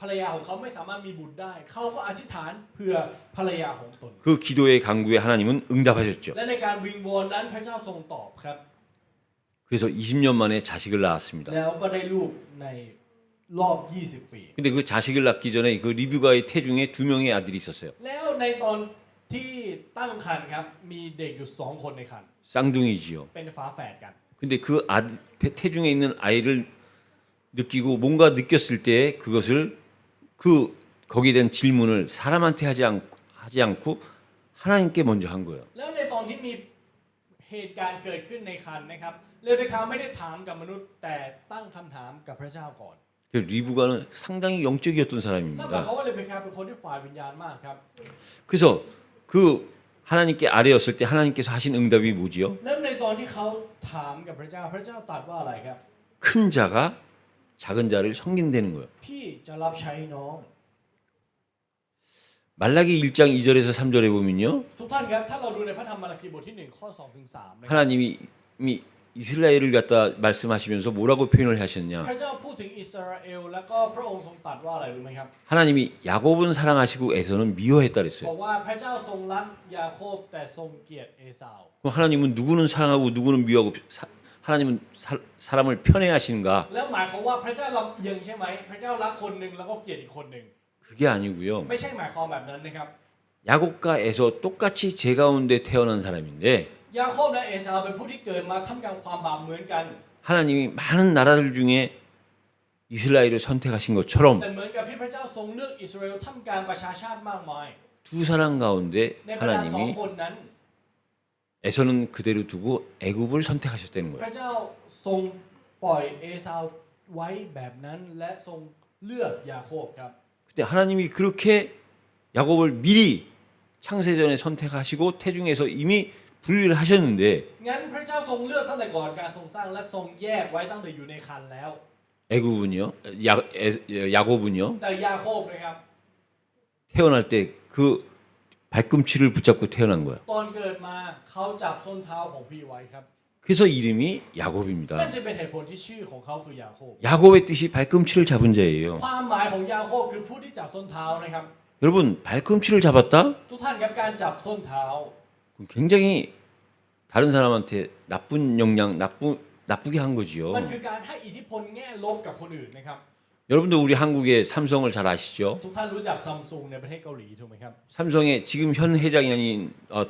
ภรรยาของเขาไม่สามารถมีบุตรได้เขาก็อธิษฐานเพื่อภรรยาของตน 그 기도의 간구에 하나님은 응답하셨죠. และในการวิงวอนนั้นพระเจ้าทรงตอบครับ 그래서 20년 만에 자식을 낳았습니다. แล้วก็ได้ลูกในรอบ 20 ปี 근데 그 자식을 낳기 전에 그 리브가의 태중에 2명의 아들이 있었어요. แล้วในตอนที่ตั้งครรภ์ครับมีเด็กอยู่2 คนในครรภ์ 쌍둥이지요. เป็นฝาแฝดกัน 근데 그 태중에 있는 아이를 느끼고 뭔가 느꼈을 때 그것을 거기에 대한 질문을 사람한테 하지 않고 하나님께 먼저 한 거예요. แล้วในตอนที่มีเหตุการณ์เกิดขึ้นในครรภ์นะครับเรเบคาไม่ได้ถามกับมนุษย์แต่ตั้งคำถามกับพระเจ้าก่อน 리브가는 상당히 영적이었던 นั่นหมาย 사람입니다. ความว่าเรเบคาเป็นคนที่ฝ่ายวิญญาณมากครับ 그래서 그 하나님께 아래였을 때 하나님께서 하신 응답이 뭐지요? แล้วในตอนที่เขาถามกับพระเจ้าพระเจ้าตรัสว่าอะไรครับ 큰 자가 작은 자를 섬긴다는 거예요. พี่จะรับใช้น้อง 말라기 1장 2절에서 3절에 보면요. ทุกท่านครับถ้าเราดูในพระธรรมมาราคีบทที่1ข้อ2ถึง3นะครับ 하나님이 이미 이스라엘을 갖다 말씀하시면서 뭐라고 표현을 하셨냐? พระเจ้าพูดถึงอิสราเอลแล้วก็พระองค์ทรงตรัสว่าอะไรรู้ไหมครับ 하나님이 야곱은 사랑하시고 에서는 미워했다 บ 그랬어요. อกว่าพระเจ้าทรงรักยาโคบแต่ทรงเกลียดเอสาว 그럼 하나님은 누구는 사랑하고 누구는 미워하고 하나님은 사람을 편애하시는가? แล้วหมายความว่าพระเจ้าลำเอียงใช่ไหมพระเจ้ารักคนหนึ่งแล้วก็เกลียดอีกคนหนึ่ง 그게 아니고요. ไม่ใช่หมายความแบบนั้นนะครับ 야곱과 에서 똑같이 제 가운데 태어난 사람인데 ยาโคบและเอสาวเป็นผู้ที่เกิดมาท่ามกลางความบาปเหมือนกัน 하나님이 많은 나라들 중에 이스라엘을 선택하신 것처럼 แต่เหมือนกับที่พระเจ้าทรงเลือกอิสราเอลท่ามกลางประชาชาติมากมาย 두 사람 가운데 ในบรรดา2 하나님이 คนนั้น 에서는 그대로 두고 애굽을 선택하셨다는 พ 거예요. ระเจ้าทรงปล่อยเอสาวไว้แบบนั้นและทรงเลือกยาโคบครับ 근데 하나님이 그렇게 야곱을 미리 창세전에 선택하시고 태중에서 이미 분리를 하셨는데 งั้นพระเจ้าทรงเลือกตั้งแต่ก่อนการทรงสร้างและทรงแยกไว้ตั้งแต่อยู่ในครรภ์แล้ว 애굽은요, 야곱은요, แต่ยาโคบนะครับ 태어날 때 그 발꿈치를 붙잡고 태어난 거야. ตอนเกิดมาเขาจับส้นเท้าของพี่ไว้ครับ 그래서 이름이 นั่น 야곱입니다. จะเป็นเหตุผลที่ชื่อของเขาคือยาโคบ 야곱의 뜻이 발꿈치를 잡은 자예요. ความหมายของยาโคบคือผู้ที่จับส้นเท้านะครับ 여러분, 발꿈치를 잡았다? ทุกท่านครับการจับส้นเท้า 그럼 굉장히 다른 사람한테 나쁜 영향, 나쁘게 한 มัน 거지요. คือการให้อิทธิพลแง่ลบกับคนอื่นนะครับ 여러분도 우리 한국의 삼성을 잘 아시죠? ทุกท่านรู้จักซัมซุงในประเทศเกาหลีถูกไหมครับ 삼성에 지금 현 회장이 아닌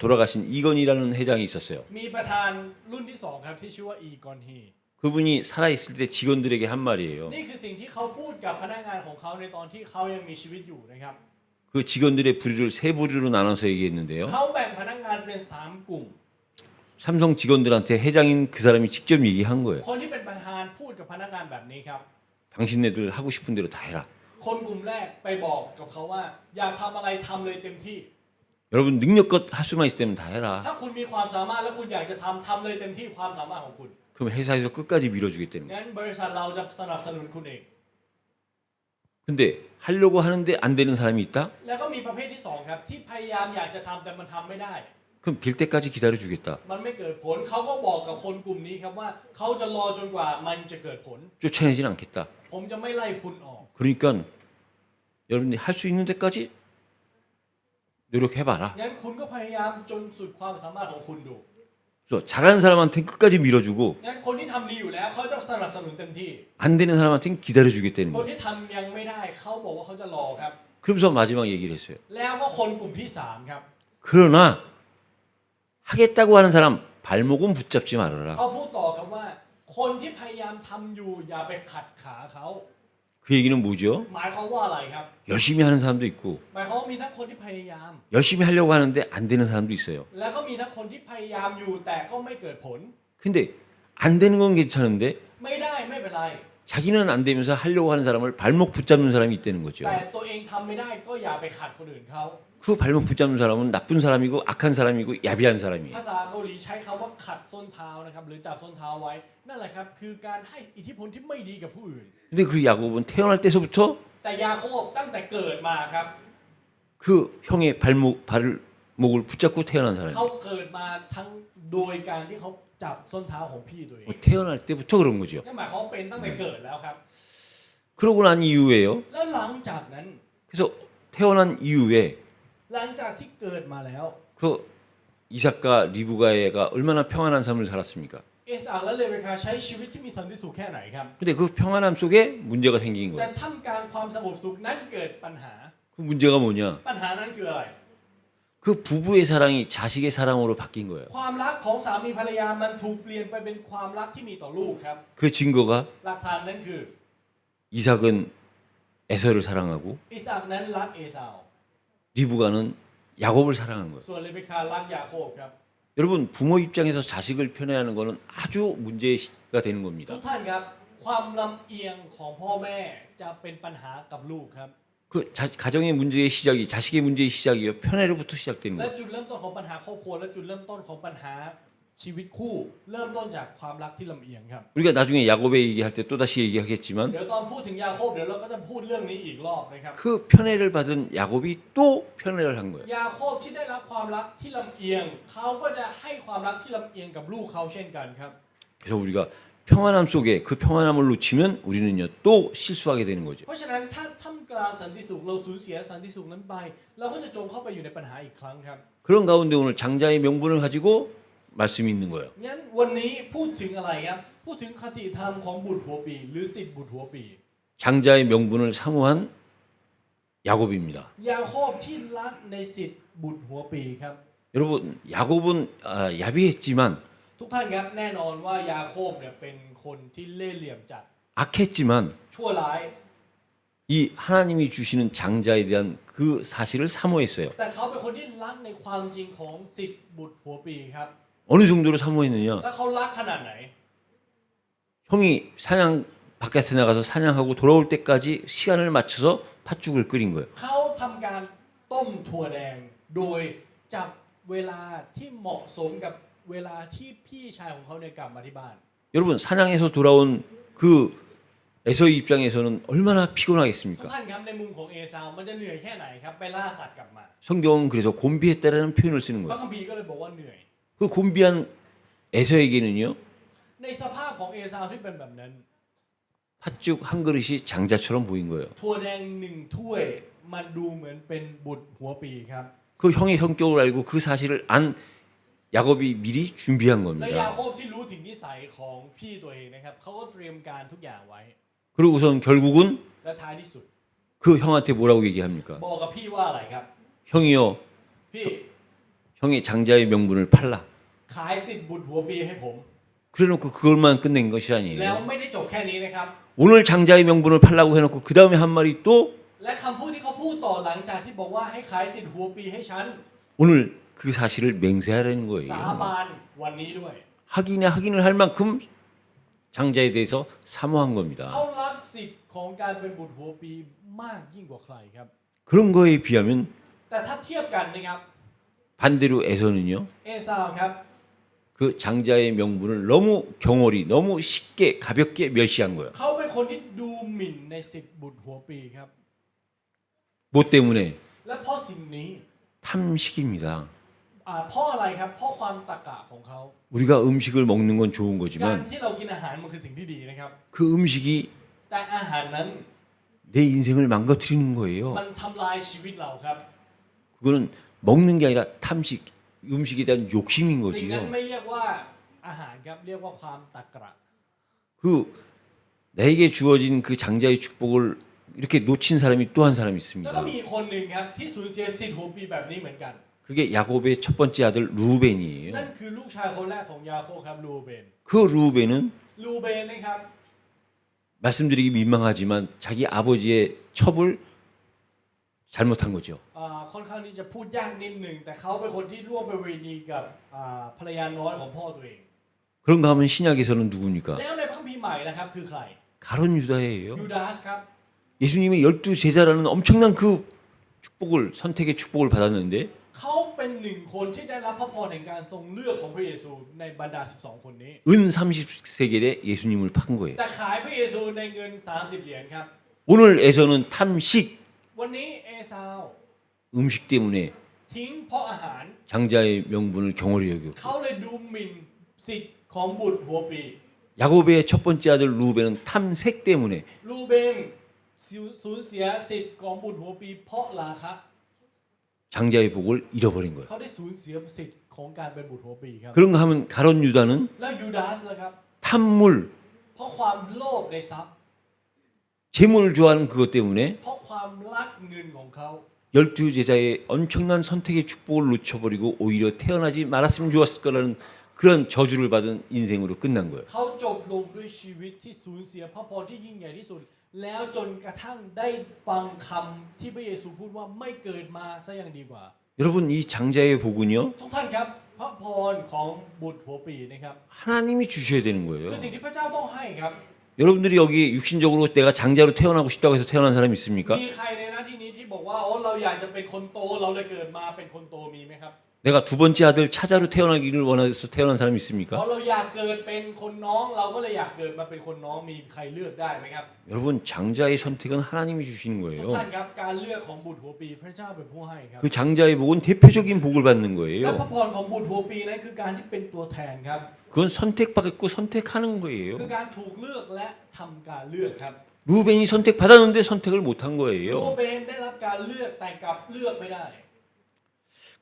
돌아가신 이건희라는 회장이 있었어요. มีประธานรุ่นที่สองครับที่ชื่อว่าอีกอนฮี 그분이 살아있을 때 직원들에게 한 말이에요. นี่คือสิ่งที่เขาพูดกับพนักงานของเขาในตอนที่เขายังมีชีวิตอยู่นะครับ 그 직원들의 부류를 세 부류로 나눠서 얘기했는데요. เขาแบ่งพนักงานเป็น3กลุ่ม 삼성 직원들한테 회장인 그 사람이 직접 얘기한 거예요. คนที่เป็นประธานพูดกับพนักงานแบบนี้ครับ 당신네들 하고 싶은 대로 다 해라. คนกลุ่มแรกไปบอกกับเขาว่าอยากทำอะไรทำเลยเต็มที่ 여러분 능력껏 할 수만 있으면 다 해라. ถ้าคุณมีความสามารถแล้วคุณอยากจะทำเลยเต็มที่ความสามารถของคุณ 그럼 회사에서 끝까지 밀어주겠다는 거예요. งั้นบริษัทเราจะสนับสนุนคุณเอง 근데 하려고 하는데 안 되는 사람이 있다? แล้วก็มีประเภทที่สองครับที่พยายามอยากจะทำแต่มันทำไม่ได้ 그럼 될 때까지 기다려주겠다. มันไม่เกิดผลเขาก็บอกกับคนกลุ่มนี้ครับว่าเขาจะรอจนกว่ามันจะเกิดผล 쫓아내진 않겠다. ผมจะไม่ไล่คุณออก 그러니까 여러분이 할 수 있는 데까지 노력해봐라. งั้นคุณก็พยายามจนสุดความสามารถของคุณดู 그래서 잘하는 사람한테는 끝까지 밀어주고 งั้นคนที่ทำดีอยู่แล้วเขาจะสนับสนุนเต็มที่ 안 되는 사람한테는 기다려주겠다는 คน 거예요. ที่ทำยังไม่ได้เขาบอกว่าเขาจะรอครับ 그러면서 마지막 얘기를 했어요. แล้วก็คนกลุ่มที่สามครับ 그러나 하겠다고 하는 사람 발목은 붙잡지 말아라. เขาพูดต่อครับว่า คนที่พยายามทำอยู่อย่าไปขัดขาเขา 그 얘기는 뭐죠? หมายความว่าอะไรครับ 열심히 하는 사람도 있고 หมายความว่ามีทั้งคนที่พยายาม 열심히 하려고 하는데 안 되는 사람도 있어요. แล้วก็มีทั้งคนที่พยายามอยู่แต่ก็ไม่เกิดผล 근데 안 되는 건 괜찮은데 ไม่ได้ไม่เป็นไร 자기는 안 되면서 하려고 하는 사람을 발목 붙잡는 사람이 있다는 거죠. แต่ตัวเองทำไม่ได้ก็อย่าไปขัดคนอื่นเขา 그 발목 붙잡는 사람은 나쁜 사람이고 악한 사람이고 야비한 사람이에요. ภาษาเกาหลีใช้คำว่าขัดส้นเท้านะครับหรือจับส้นเท้าไว้นั่นแหละครับคือการให้อิทธิพลที่ไม่ดีกับผู้อื่น 근데 그 야곱은 태어날 때서부터 แต่ยาโคบตั้งแต่เกิดมาครับ 그 형의 발목을 붙잡고 태어난 เขา 사람이에요. เกิดมาทั้งโดยการที่เขาจับส้นเท้าของพี่ตัวเอง 태어날 때부터 그런 거죠. นั่นหมายความว่าเป็นตั้งแต่เกิดแล้วครับ 그러고 난 이후에요. แล้วหลังจากนั้น 그래서 태어난 이후에 หลังจากที่เกิดมาแล้ว 그 이삭과 리브가가 얼마나 평안한 삶을 살았습니까? เอสอัคและเลเวคาใช้ชีวิตที่มีสันติสุขแค่ไหนครับ 근데 그 평안함 속에 문제가 생긴 แต่ 거예요. ท่ามกลางความสงบสุขนั้นเกิดปัญหา 그 문제가 뭐냐? ปัญหานั้นคืออะไร 그 부부의 사랑이 자식의 사랑으로 바뀐 거예요. ความรักของสามีภรรยามันถูกเปลี่ยนไปเป็นความรักที่มีต่อลูกครับ 그 증거가 หลักฐานนั้นคือ 이삭은 에서를 사랑하고 อิสอัคนั้นรักเอสาว 리브가는 야곱을 사랑한 거예요. ส่วนเลเวคารักยาโคบครับ 여러분 부모 입장에서 자식을 편애하는 거는 아주 문제가 되는 ทุก 겁니다. ท่านครับความลำเอียงของพ่อแม่จะเป็นปัญหากับลูกครับ 그 가정의 문제의 시작이 자식의 문제의 시작이요 편애로부터 시작되는 และ 거예요. จุดเริ่มต้นของปัญหาครอบครัวและจุดเริ่มต้นของปัญหาชีวิตคู่ เริ่มต้นจากความรักที่ลำเอียงครับ 우리가 나중에 야곱의 얘기할 때 또 다시 얘기하겠지만 เดี๋ยวตอนพูดถึงยาโคบเดี๋ยวเราก็จะพูดเรื่องนี้อีกรอบนะครับ 그 편애를 받은 야곱이 또 편애를 한 거예요. ยาโคบที่ได้รับความรักที่ลำเอียงเขาก็จะให้ความรักที่ลำเอียงกับลูกเขาเช่นกันครับ 그래서 우리가 평안함 속에 그 평안함을 놓치면 우리는요 또 실수하게 되는 거죠. เพราะฉะนั้นถ้าท่ามกลางสันติสุขเราสูญเสียสันติสุขนั้นไปเราก็จะจมเข้าไปอยู่ในปัญหาอีกครั้งครับ 그런 가운데 오늘 장자의 명분을 가지고 말씀이 있는 거예요. งั้นวันนี้พูดถึงอะไรครับพูดถึงคติธรรมของบุตรหัวปีหรือสิทธิบุตรหัวปี 장자의 명분을 사모한 야곱입니다. ยาโคบที่รักในสิทธิบุตรหัวปีครับ 여러분 야곱은 야비했지만 ทุกท่านครับแน่นอนว่ายาโคบเนี่ยเป็นคนที่เล่ห์เหลี่ยมจัด 악했지만 ชั่วร้าย 이 하나님이 주시는 장자에 대한 그 사실을 사모했어요. แต่เขาเป็นคนที่รักในความจริงของสิทธิบุตรหัวปีครับ 어느 정도로 사모했느냐? แล้วเขารักขนาดไหน 형이 사냥 바깥에 나가서 사냥하고 돌아올 때까지 시간을 맞춰서 팥죽을 끓인 거예요. เขาทำการต้มถั่วแดงโดยจับ เวลาที่เหมาะสมกับเวลาที่พี่ชายของเขาเนี่ยกลับมาที่บ้าน 여러분 사냥에서 돌아온 그 에서의 입장에서는 얼마나 ทุก 피곤하겠습니까? ท่านครับในมุมของเอซาวมันจะเหนื่อยแค่ไหนครับไปล่าสัตว์กลับมา 성경은 그래서 곤비했다라는 표현을 쓰는 พระ 거예요. คัมภีร์ก็เลยบอกว่าเหนื่อย 그 곤비한 에서에게는요 ในสภาพของเอซาวที่เป็นแบบนั้น 팥죽 한 그릇이 장자처럼 보인 거예요. ถั่วแดงหนึ่งถ้วยมันดูเหมือนเป็นบุตรหัวปีครับ 그 형의 성격을 알고 그 사실을 안 야곱이 미리 준비한 และยา 겁니다. โคบที่รู้ถึงนิสัยของพี่ตัวเองนะครับเขาก็เตรียมการทุกอย่างไว้ 그리고선 결국은 และท้ายที่สุด 그 형한테 뭐라고 얘기합니까? บอกกับพี่ว่าอะไรครับ 형이요, พี่ 형의 장자의 명분을 팔라. ขายสิทธิ์บุตรหัวปีให้ผม 그래놓고 그것만 끝낸 것이 แล้ว 아니에요. ไม่ได้จบแค่นี้นะครับ 오늘 장자의 명분을 팔라고 해놓고 그 다음에 한 말이 또 และคำพูดที่เขาพูดต่อหลังจากที่บอกว่าให้ขายสิทธิ์หัวปีให้ฉัน 오늘 그 사실을 맹세하라는 สา 거예요. บานวันนี้ด้วย 확인을 할 만큼 장자에 대해서 사모한 겁니다. เขารักสิทธิ์ของการเป็นบุตรหัวปีมากยิ่งกว่าใครครับ 그런 거에 비하면 แต่ถ้าเทียบกันนะครับ 반대로 에서는요. เอซาวครับ 그 장자의 명분을 너무 경홀히 너무 쉽게 가볍게 멸시한 거예요. เขาเป็นคนที่ดูหมิ่นในสิทธิ์บุตรหัวปีครับ 뭐 때문에? และเพราะสิ่งนี้ 탐식입니다. เพราะอะไรครับเพราะความตรรกะของเขา 우리가 음식을 먹는 건 좋은 การ 거지만 ที่เรากินอาหารมันคือสิ่งที่ดีนะครับ 그 음식이 แต่อาหารนั้น 내 인생을 망가뜨리는 거예요. มันทำลายชีวิตเราครับ 그거는 먹는 게 아니라 탐식, 음식에 대한 욕심인 สิ่งนั้น 거지요. ไม่เรียกว่าอาหารครับเรียกว่าความตรรกะ 그 나에게 주어진 그 장자의 축복을 이렇게 놓친 사람이 또 한 사람이 แล้วก็ 있습니다. มีคนหนึ่งครับที่สูญเสียสิทธิ์หัวปีแบบนี้เหมือนกัน 그게 야곱의 첫 번째 아들 นั่น 루벤이에요. คือลูกชายคนแรกของยาโคบครับลูเบน 그 루벤은 ลูเบนนะครับ 말씀드리기 민망하지만 자기 아버지의 첩을 잘못한 거죠. ค่อนข้างที่จะพูดยากนิดหนึ่งแต่เขาเป็นคนที่ร่วมประเวณีกับภรรยาน้อยของพ่อตัวเอง 그런가 하면 신약에서는 누굽니까? แล้วในพระคัมภีร์ใหม่นะครับคือใคร 가론 유다예요. ยูดาสครับ 예수님의 12제자라는 엄청난 그 축복을 선택의 축복을 받았는데 เขาเป็นหนึ่งคนที่ได้รับพระพรแห่งการทรงเลือกของพระเยซูในบรรดา 12 คนนี้ 은 30세겔에 예수님을 판 거예요. แต่ขายพระเยซูในเงิน 30 เหรียญครับ 오늘 에서는 탐식, วันนี้เอซาว 음식 때문에 ทิ้งเพราะอาหาร 장자의 명분을 경홀히 여겼고 เขาเลยดูหมิ่นสิทธิ์ของบุตรหัวปี 야곱의 첫 번째 아들 루벤은 탐색 때문에 ลูเบนสูญเสียสิทธิ์ของบุตรหัวปีเพราะราคะ 장자의 복을 잃어버린 거예요. เขาได้สูญเสียสิทธิ์ของการเป็นบุตรหัวปีครับ 그런가 하면 가론 유다는 แล้วยูดาสนะครับ 탐물, เพราะความโลภในทรัพย์ 재물을 좋아하는 그것 때문에 เพราะความรักเงินของเขา 12제자의 엄청난 선택의 축복을 놓쳐버리고 오히려 태어나지 말았으면 좋았을 거라는 그런 저주를 받은 인생으로 끝난 거예요. เขาจบลงด้วยชีวิตที่สูญเสียพระพรที่ยิ่งใหญ่ที่สุด แล้วจนกระทั่งได้ฟังคำที่พระเยซูพูดว่าไม่เกิดมาซะยังดีกว่า 여러분 이 장자의 복은요 ทุกท่านครับพระพรของบุตรหัวปีนะครับ 하나님이 주셔야 되는 คือ 거예요. สิ่งที่พระเจ้าต้องให้ครับ 여러분들이 여기 육신적으로 내가 장자로 태어나고 싶다고 해서 태어난 사람이 있습니까? มีใครในหน้าที่นี้ที่บอกว่าโอ้เราอยากจะเป็นคนโตเราเลยเกิดมาเป็นคนโตมีไหมครับ 내가 두 번째 아들 차자로 태어나기를 원해서 태어난 사람이 เพ 있습니까? ราะเราอยากเกิดเป็นคนน้องเราก็เลยอยากเกิดมาเป็นคนน้องมีใครเลือกได้ไหมครับ 여러분 장자의 선택은 하나님이 주시는 ทุก 거예요. ท่านครับการเลือกของบุตรหัวปีพระเจ้าเป็นผู้ให้ครับ 그 장자의 복은 대표적인 복을 받는 และพ 거예요. ระพรของบุตรหัวปีนั้นคือการที่เป็นตัวแทนครับ 그건 선택받고 선택하는 คือ 거예요. การถูกเลือกและทำการเลือกครับ 루벤이 선택받았는데 선택을 못한 โร 거예요. เบนได้รับการเลือกแต่กลับเลือกไม่ได้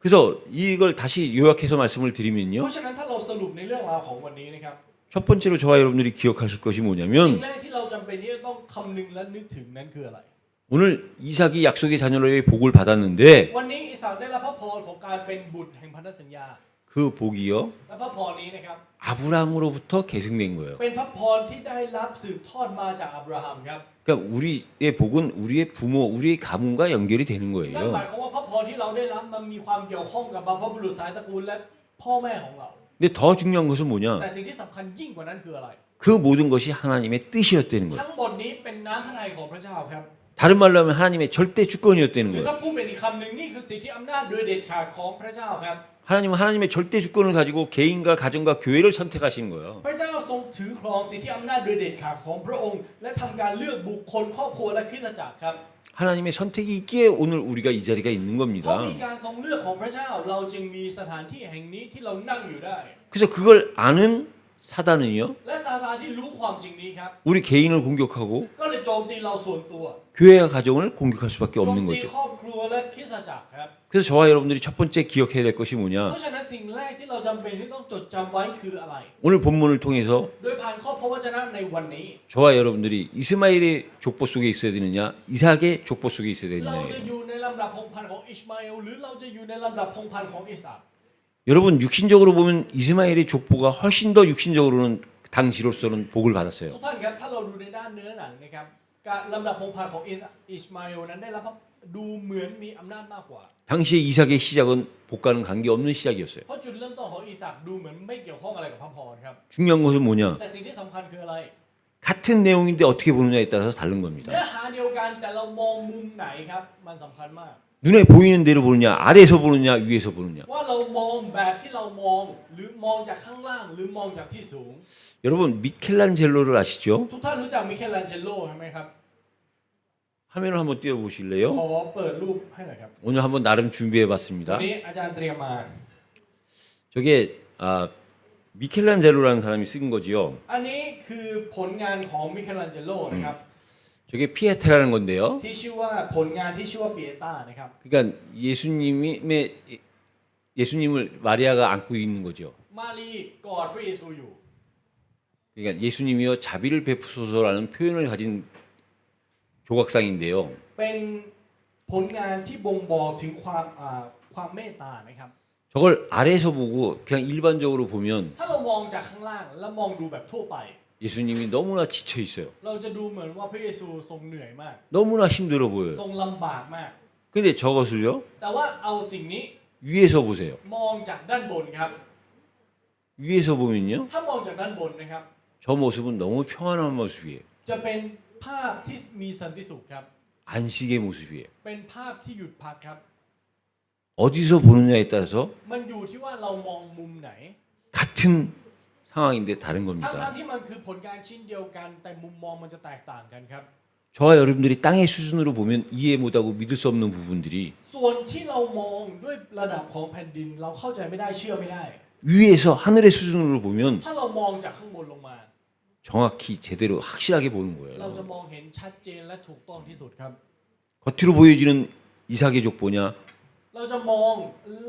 그래서 이걸 다시 요약해서 말씀을 เพ 드리면요. ราะฉะนั้นถ้าเราสรุปในเรื่องราวของวันนี้นะครับ 첫 번째로 저와 여러분들이 기억하실 것이 สิ่ง 뭐냐면 แรกที่เราจำเป็นที่จะต้องคำนึงและนึกถึงนั้นคืออะไร 오늘 이삭이 약속의 자녀로의 복을 받았는데 วันนี้อิสาวได้รับพระพรของการเป็นบุตรแห่งพันธสัญญา 그 복이요 และพระพรนี้นะครับ 아브라함으로부터 계승된 거예요. เป็นพระพรที่ได้รับสืบทอดมาจากอับราฮัมครับ 그러니까 우리의 복은 우리의 부모, 우리의 가문과 연결이 되는 นั่น 거예요. หมายความว่าพระพรที่เราได้รับมันมีความเกี่ยวข้องกับบรรพบุรุษสายตระกูลและพ่อแม่ของเรา 근데 더 중요한 것은 แต่ 뭐냐? สิ่งที่สำคัญยิ่งกว่านั้นคืออะไร 그 모든 것이 하나님의 뜻이었다는 거예요. ทั้งหมดนี้เป็นน้ำพระทัยของพระเจ้าครับ 다른 말로 하면 하나님의 절대 주권이었다는 หรือ 거예요. ถ้าพูดเป็นอีกคำหนึ่งนี่คือสิทธิอำนาจโดยเด็ดขาดของพระเจ้าครับ 하나님은 하나님의 절대 주권을 가지고 개인과 가정과 교회를 선택하신 거예요. พระเจ้าทรงถือครองสิทธิอำนาจโดยเด็ดขาดของพระองค์และทำการเลือกบุคคลครอบครัวและคริสตจักรครับ 하나님의 선택이 있기에 오늘 우리가 이 자리가 있는 เพราะ 겁니다. มีการทรงเลือกของพระเจ้าเราจึงมีสถานที่แห่งนี้ที่เรานั่งอยู่ได้ 그래서 그걸 아는 사단은요, และซาตานที่รู้ความจริงนี้ครับ 우리 개인을 공격하고 ก็เลยโจมตีเราส่วนตัว 교회와 가정을 공격할 수밖에 โจม 없는 ตี 거죠. ครอบครัวและคริสตจักรครับ 그래서 저와 여러분들이 첫 번째 기억해야 될 것이 เพ 뭐냐? ราะฉะนั้นสิ่งแรกที่เราจำเป็นที่ต้องจดจำไว้คืออะไร 오늘 본문을 통해서 โดยผ่านข้อพระวจนะในวันนี้ 저와 여러분들이 이스마엘의 족보 속에 있어야 되느냐, 이삭의 족보 속에 있어야 เรา 되느냐. จะอยู่ในลำดับพงศ์พันธุ์ของอิชมาเอลหรือเราจะอยู่ในลำดับพงศ์พันธุ์ของอิสอัค 여러분 육신적으로 보면 이스마엘의 족보가 훨씬 더 육신적으로는 당시로서는 복을 ทุ 받았어요. กท่านครับถ้าเราดูในด้านเนื้อหนังนะครับการลำดับพงศ์พันธุ์ของอิชมาเอลนั้นได้รับดูเหมือนมีอำนาจมากกว่า 당시에 이삭의 시작은 복과는 관계없는 시작이었어요. เพราะจุดเริ่มต้นของอิสอัคดูเหมือนไม่เกี่ยวข้องอะไรกับพระพรครับ 중요한 것은 뭐냐? แต่สิ่งที่สำคัญคืออะไร 같은 내용인데 어떻게 보느냐에 따라서 다른 เนื้อ 겁니다. หาเดียวกันแต่เรามองมุมไหนครับมันสำคัญมาก 눈에 보이는 대로 보느냐, 아래에서 보느냐, 위에서 보느냐. ว่าเรามองแบบที่เรามองหรือมองจากข้างล่างหรือมองจากที่สูง 여러분 미켈란젤로를 아시죠? ทุกท่านรู้จักมิเคลันเจโลใช่ไหมครับ 화면을 한번 ข 띄워보실래요? อเปิดรูปให้หน่อยครับ 오늘 한번 나름 วัน 준비해봤습니다. นี้อาจารย์เตรียมมา 저게 미켈란젤로라는 사람이 쓴 거지요. อันนี้คือผลงานของมิเคลันเจโลนะครับ 저게 피에테라는 건데요. ที่ชื่อว่าผลงานที่ชื่อว่าเปียต้านะครับ 그러니까 예수님을 마리아가 안고 있는 거죠. มารีกอดพระเยซูอยู่ 그러니까 예수님이여 자비를 베푸소서라는 표현을 가진 조각상인데요. เป็นผลงานที่บ่งบอกถึงความเมตตานะครับ 저걸 아래에서 보고 그냥 일반적으로 보면 ถ้าเรามองจากข้างล่างแล้วมองดูแบบทั่วไป 예수님이 너무나 지쳐 있어요. เราจะดูเหมือนว่าพระเยซูทรงเหนื่อยมาก 너무나 힘들어 ทร 보여요. งลำบากมาก 근데 저것을요, แต่ว่าเอาสิ่งนี้ 위에서 보세요. มองจากด้านบนครับ 위에서 보면요, ถ้ามองจากด้านบนนะครับ 저 모습은 너무 평안한 모습이에요. จะเป็นภาพที่มีสันติสุขครับ 안식의 모습이에요. เป็นภาพที่หยุดพักครับ 어디서 보느냐에 따라서 มันอยู่ที่ว่าเรามองมุมไหน 같은 상황인데 다른 ทั้ง 겁니다. ที่มันคือผลการชิ้นเดียวกัน แต่มุมมองมันจะแตกต่างกันครับ 저와 여러분들이 땅의 수준으로 보면 이해 못하고 믿을 수 없는 부분들이 ส่วนที่เรามองด้วยระดับของแผ่นดินเราเข้าใจไม่ได้เชื่อไม่ได้ 위에서 하늘의 수준으로 보면 ถ้าเรามองจากข้างบนลงมา 정확히 제대로 확실하게 보는 เราจะ 거예요. มองเห็นชัดเจนและถูกต้องที่สุดครับ 겉으로 보여지는 이삭의 족보냐, เราจะมอง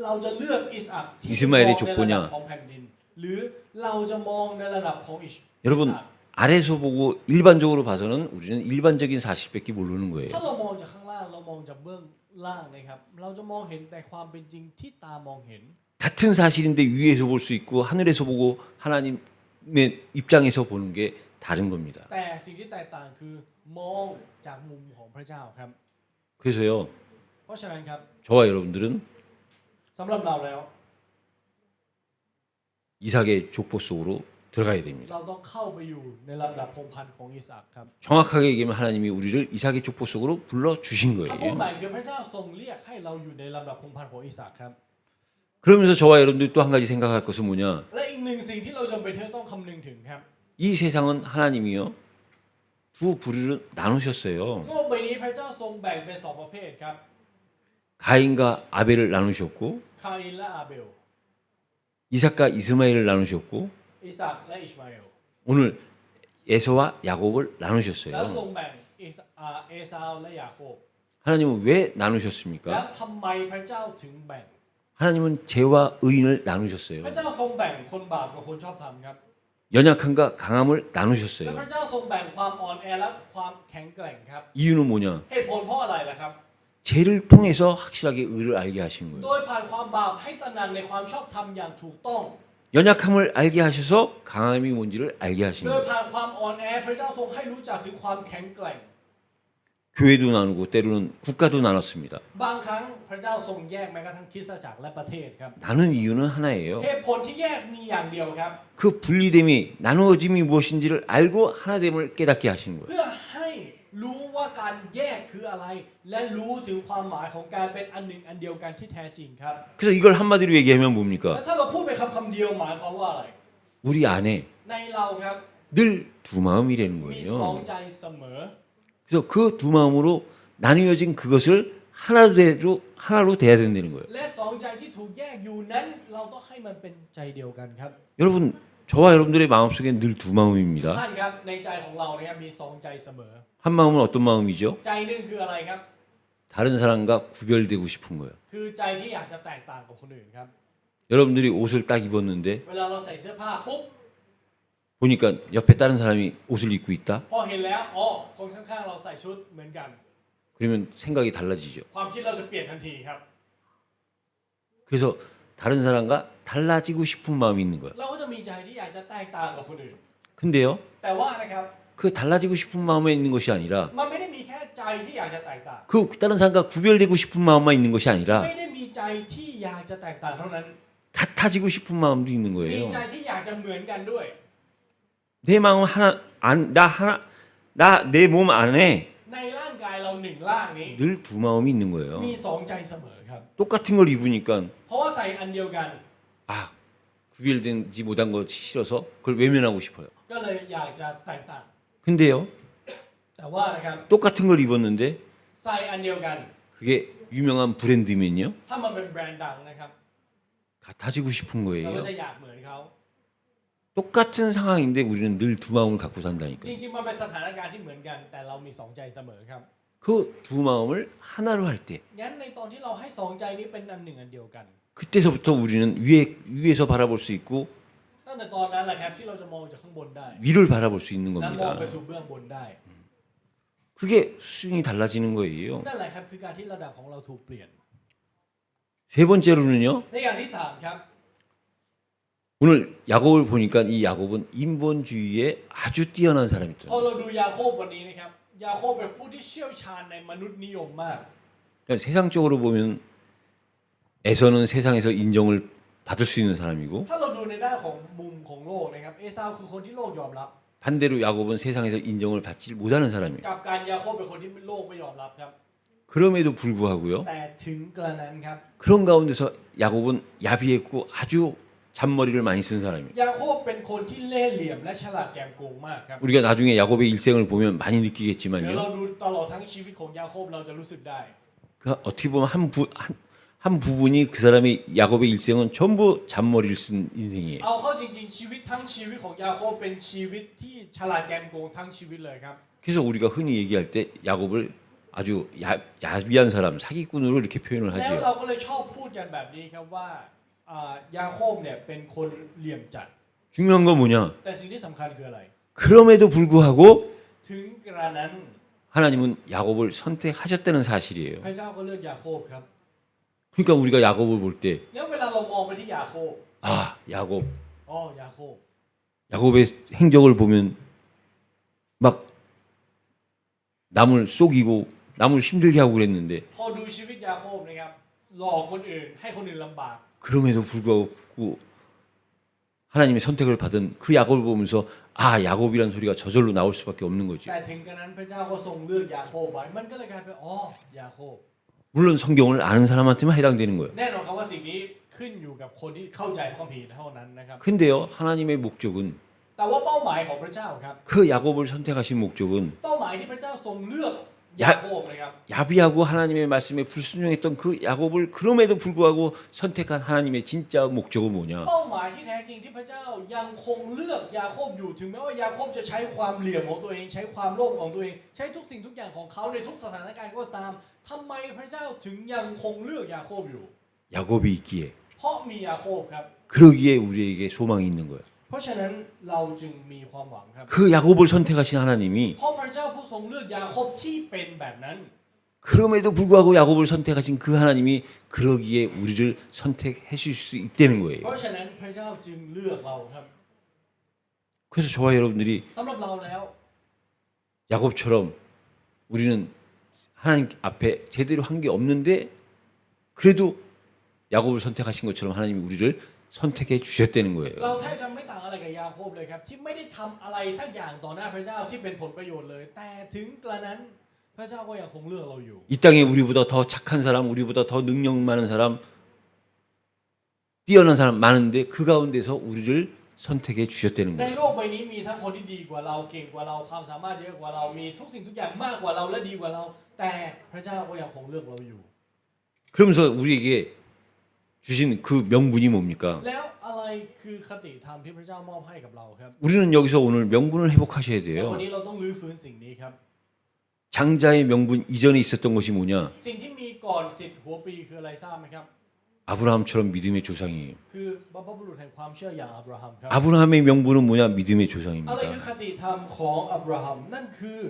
เราจะเลือกอิสอัคที่ อิสมาเอล มอง จุ ใน กปุญ ระ ญา ดับของแผ่นดิน หรือเราจะมองในระดับของอิส 여러분 อัค 아래서 보고 일반적으로 봐서는 우리는 일반적인 사실밖에 모르는 ถ้า 거예요. เรามองจากข้างล่างเรามองจากเบื้องล่างนะครับ เราจะมองเห็นแต่ความเป็นจริงที่ตามองเห็น 같은 사실인데 위에서 볼 수 있고 하늘에서 보고 하나님의 입장에서 보는 게 다른 겁니다. แต่สิ่งที่แตกต่างคือมองจากมุมของพระเจ้าครับ 그래서요, เพราะฉะนั้นครับ 저와 여러분들은 สำหรับเราแล้ว 이삭의 족보 속으로 들어가야 됩니다. เราต้องเข้าไปอยู่ในลำดับพงศ์พันธุ์ของอิสอัคครับ 정확하게 얘기하면 하나님이 우리를 이삭의 족보 속으로 불러 주신 ถ้าพูด 거예요. ใหม่คือพระเจ้าทรงเรียกให้เราอยู่ในลำดับพงศ์พันธุ์ของอิสอัคครับ 그러면서 저와 여러분들이 또 한 가지 생각할 것은 뭐냐? และอีกหนึ่งสิ่งที่เราจำเป็นที่ต้องคำนึงถึงครับ 이 세상은 하나님이요 두 부류를 나누셨어요. โลกใบนี้พระเจ้าทรงแบ่งเป็นสองประเภทครับ 가인과 아벨을 나누셨고 คาอินและอาเบล 이삭과 이스마엘을 나누셨고 อิสอัคและอิชมาเอล 오늘 에서와 야곱을 แล้ว 나누셨어요. ทรงแบ่งเอซาวและยาโคบ 하나님은 왜 แล้ว 나누셨습니까? ทำไมพระเจ้าถึงแบ่ง 하나님은 죄와 의인을 พระ 나누셨어요. เจ้าทรงแบ่งคนบาปกับคนชอบธรรมครับ 연약함과 강함을 และพ 나누셨어요. ระเจ้าทรงแบ่งความอ่อนแอและความแข็งแกร่งครับ 이유는 뭐냐? เหตุผลเพราะอะไรล่ะครับ 죄를 통해서 확실하게 의를 알게 하신 โด 거예요. ยผ่านความบาปให้ตระหนักในความชอบธรรมอย่างถูกต้อง 연약함을 알게 하셔서 강함이 뭔지를 알게 하신 โดย 거예요. ผ่านความอ่อนแอพระเจ้าทรงให้รู้จักถึงความแข็งแกร่ง 교회도 나누고 때로는 국가도 나눴습니다. บางครั้งพระเจ้าทรงแยกแม้กระทั่งคริสตจักรและประเทศครับ 나눈 이유는 하나예요. เหตุผลที่แยกมีอย่างเดียวครับ 그 분리됨이 나누어짐이 무엇인지를 알고 하나됨을 깨닫게 하신 거예요. เพื่อให้ รู้ว่าการแยกคืออะไร และรู้ถึงความหมายของการเป็นอันหนึ่งอันเดียวกันที่แท้จริงครับ 그래서 이걸 한마디로 얘기하면 และ 뭡니까? ถ้าเราพูดไปคำเดียวหมายความว่าอะไร 우리 안에 ในเราครับ 늘 두 마음이라는 มีสอง 거예요. ใจเสมอ 그래서 그 두 마음으로 나뉘어진 그것을 하나로 돼야 된다는 거예요. และสองใจที่ถูกแยกอยู่นั้นเราต้องให้มันเป็นใจเดียวกันครับ 여러분, 저와 여러분들의 마음속에 늘 두 마음입니다. ท่านครับในใจของเรานะครับมีสองใจเสมอ 한 마음은 어떤 마음이죠? ใจหนึ่งคืออะไรครับ 다른 사람과 구별되고 싶은 거예요. คือใจที่อยากจะแตกต่างกับคนอื่นครับ 여러분들이 옷을 딱 입었는데 เวลาเราใส่เสื้อผ้าปุ๊บ 보니까 옆에 다른 사람이 옷을 입고 있다. พอเห็นแล้วอ๋อคนข้างๆเราใส่ชุดเหมือนกัน 그러면 생각이 달라지죠. ความคิดเราจะเปลี่ยนทันทีครับ 그래서 다른 사람과 달라지고 싶은 마음이 있는 거예요. เราก็จะมีใจที่อยากจะแตกต่างกับคนอื่น 근데요, แต่ว่านะครับ 그 달라지고 싶은 마음에 있는 것이 아니라 มันไม่ได้มีแค่ใจที่อยากจะแตกต่าง 그 다른 사람과 구별되고 싶은 마음만 있는 것이 아니라 ไม่ได้มีใจที่อยากจะแตกต่างเท่านั้น 같아지고 싶은 마음도 있는 มี 거예요. ใจที่อยากจะเหมือนกันด้วย 내 마음 내 몸 안에 ในร่างกายเราหนึ่งร่างนี้ 늘 두 마음이 있는 거예요. มีสองใจเสมอครับ 똑같은 걸 입으니까 เพราะว่าใส่อันเดียวกัน 아 구별되지 못한 것이 싫어서 그걸 외면하고 싶어요. ก็เลยอยากจะแตกต่าง 근데요, แต่ว่านะครับ 똑같은 걸 입었는데 ใส่อันเดียวกัน 그게 유명한 브랜드면요, ถ้ามันเป็นแบรนด์ดังนะครับ 같아지고 싶은 เราก็ 거예요. จะอยากเหมือนเขา 똑같은 상황인데 우리는 늘 두 마음을 갖고 จ 산다니까. ริงๆมันเป็นสถานการณ์ที่เหมือนกัน แต่เรามีสองใจเสมอครับ 그 두 마음을 하나로 할 때 งั้นในตอนที่เราให้สองใจนี้เป็นอันหนึ่งอันเดียวกัน 그때서부터 우리는 위에서 바라볼 수 있고 ตั้งแต่ตอนนั้นแหละครับที่เราจะมองจากข้างบนได้ 위를 바라볼 수 있는 และมอง 겁니다. ไปสู่เบื้องบนได้ 그게 수준이 달라지는 거예요. นั่นแหละครับคือการที่ระดับของเราถูกเปลี่ยน 세 번째로는요, ในอย่างที่สามครับ 오늘 야곱을 보니까 이 야곱은 인본주의에 아주 뛰어난 พอ 사람이더라고요. เราดูยาโคบวันนี้นะครับยาโคบเป็นผู้ที่เชี่ยวชาญในมนุษย์นิยมมาก 그러니까 세상적으로 보면 에서는 세상에서 인정을 받을 수 있는 사람이고 ถ้าเราดูในด้านของมุมของโลกนะครับเอซาวคือคนที่โลกยอมรับ 반대로 야곱은 세상에서 인정을 받지 못하는 사람이에요. กับการยาโคบเป็นคนที่โลกไม่ยอมรับครับ 그럼에도 불구하고요, แต่ถึงกระนั้นครับ 그런 가운데서 야곱은 야비했고 아주 잔머리를 많이 쓴 사람이에요. ยาโคบเป็นคนที่เล่ห์เหลี่ยมและฉลาดแกมโกงมากครับ 우리가 나중에 야곱의 일생을 보면 많이 เดี๋ยวเรา 느끼겠지만요. ดูตลอดทั้งชีวิตของยาโคบเราจะรู้สึกได้ 그 어떻게 보면 한 부분이 그 사람의 야곱의 일생은 전부 잔머리를 쓴 인생이에요. เอาเข้าจริงๆชีวิตทั้งชีวิตของยาโคบเป็นชีวิตที่ฉลาดแกมโกงทั้งชีวิตเลยครับ 그래서 우리가 흔히 얘기할 때 야곱을 아주 야비한 사람, 사기꾼으로 이렇게 표현을 แล้ว 하지요. เราก็เลยชอบพูดกันแบบนี้ครับว่ายาโคบเนี่ยเป็นคนเหลี่ยมจัด 중요한 건 뭐냐? แต่สิ่งที่สำคัญคืออะไร 그럼에도 불구하고 ถึงกระนั้น 하나님은 야곱을 선택하셨다는 사실이에요. พระเจ้าก็เลือกยาโคบครับ 그러니까 우리가 야곱을 볼 때, แล้วเวลาเรามองไปที่ยาโคบ 아, 야곱, อ๋อยาโคบ 야곱의 행적을 보면 막 남을 속이고 남을 힘들게 하고 그랬는데 พอดูชีวิตยาโคบนะครับหลอกคนอื่นให้คนอื่นลำบาก 그럼에도 불구하고 하나님의 선택을 받은 그 야곱을 보면서 아, 야곱이란 소리가 저절로 나올 수밖에 없는 거죠. แต่ถึงกระนั้นพระเจ้าก็ทรงเลือกยาโคบไว้มันก็เลยกลายเป็นอ๋อยาโคบ 물론 성경을 아는 사람한테만 해당되는 거예요. แน่นอนครับว่าสิ่งนี้ขึ้นอยู่กับคนที่เข้าใจพระคัมภีร์เท่านั้นนะครับ 근데요, 하나님의 목적은 แต่ว่าเป้าหมายของพระเจ้าครับ 그 야곱을 선택하신 목적은 เป้าหมายที่พระเจ้าทรงเลือกยาโคบนะครับ 야비하고 하나님의 말씀에 불순종했던 그 야곱을 그럼에도 불구하고 선택한 하나님의 진짜 목적은 뭐냐? เป้าหมายที่แท้จริงที่พระเจ้ายังคงเลือกยาโคบอยู่ถึงแม้ว่ายาโคบจะใช้ความเหลี่ยมของตัวเอง ใช้ความโลภของตัวเอง ใช้ทุกสิ่งทุกอย่างของเขาในทุกสถานการณ์ก็ตามทำไมพระเจ้าถึงยังคงเลือกยาโคบอยู่ 야곱이 있기에 เพราะมียาโคบครับ 그러기에 우리에게 소망이 있는 거예요. เพราะฉะนั้นเราจึงมีความหวังครับ 그 야곱을 선택하신 하나님이 เพราะพระเจ้าผู้ทรงเลือกยาโคบที่เป็นแบบนั้น 그럼에도 불구하고 야곱을 선택하신 그 하나님이 그러기에 우리를 선택해 주실 수 있다는 เพ 거예요. ราะฉะนั้นพระเจ้าจึงเลือกเราครับ 그래서 저와 여러분들이 สำหรับเราแล้ว 야곱처럼 우리는 하나님 앞에 제대로 한 게 없는데 그래도 야곱을 선택하신 것처럼 하나님이 우리를 선택해 주셨다는 เรา 거예요. แทบจะไม่ต่างอะไรกับยาโคบเลยครับที่ไม่ได้ทำอะไรสักอย่างต่อหน้าพระเจ้าที่เป็นผลประโยชน์เลย แต่ถึงกระนั้นพระเจ้าก็ยังคงเลือกเราอยู่ 이 땅에 우리보다 더 착한 사람, 우리보다 더 능력 많은 사람, 뛰어난 사람 많은데 그 가운데서 우리를 선택해 주셨다는 ใน 거예요. โลกใบนี้มีทั้งคนที่ดีกว่าเราเก่งกว่าเราความสามารถเยอะกว่าเรามีทุกสิ่งทุกอย่างมากกว่าเราและดีกว่าเรา แต่พระเจ้าก็ยังคงเลือกเราอยู่ 그러면서 우리에게 주신 그 명분이 뭡니까? แล้วอะไรคือคติธรรมที่พระเจ้ามอบให้กับเราครับ 우리는 여기서 오늘 명분을 회복하셔야 และวัน 돼요. นี้เราต้องรื้อฟื้นสิ่งนี้ครับ 장자의 명분 이전에 있었던 것이 뭐냐? สิ่งที่มีก่อน10 หัวปีคืออะไรทราบไหมครับ 아브라함처럼 믿음의 조상이에요. คือบรรพบุรุษแห่งความเชื่ออย่างอับราฮัมครับ 아브라함의 명분은 뭐냐? 믿음의 อะไรคือ 조상입니다. คติธรรมของอับราฮัมนั่นคือ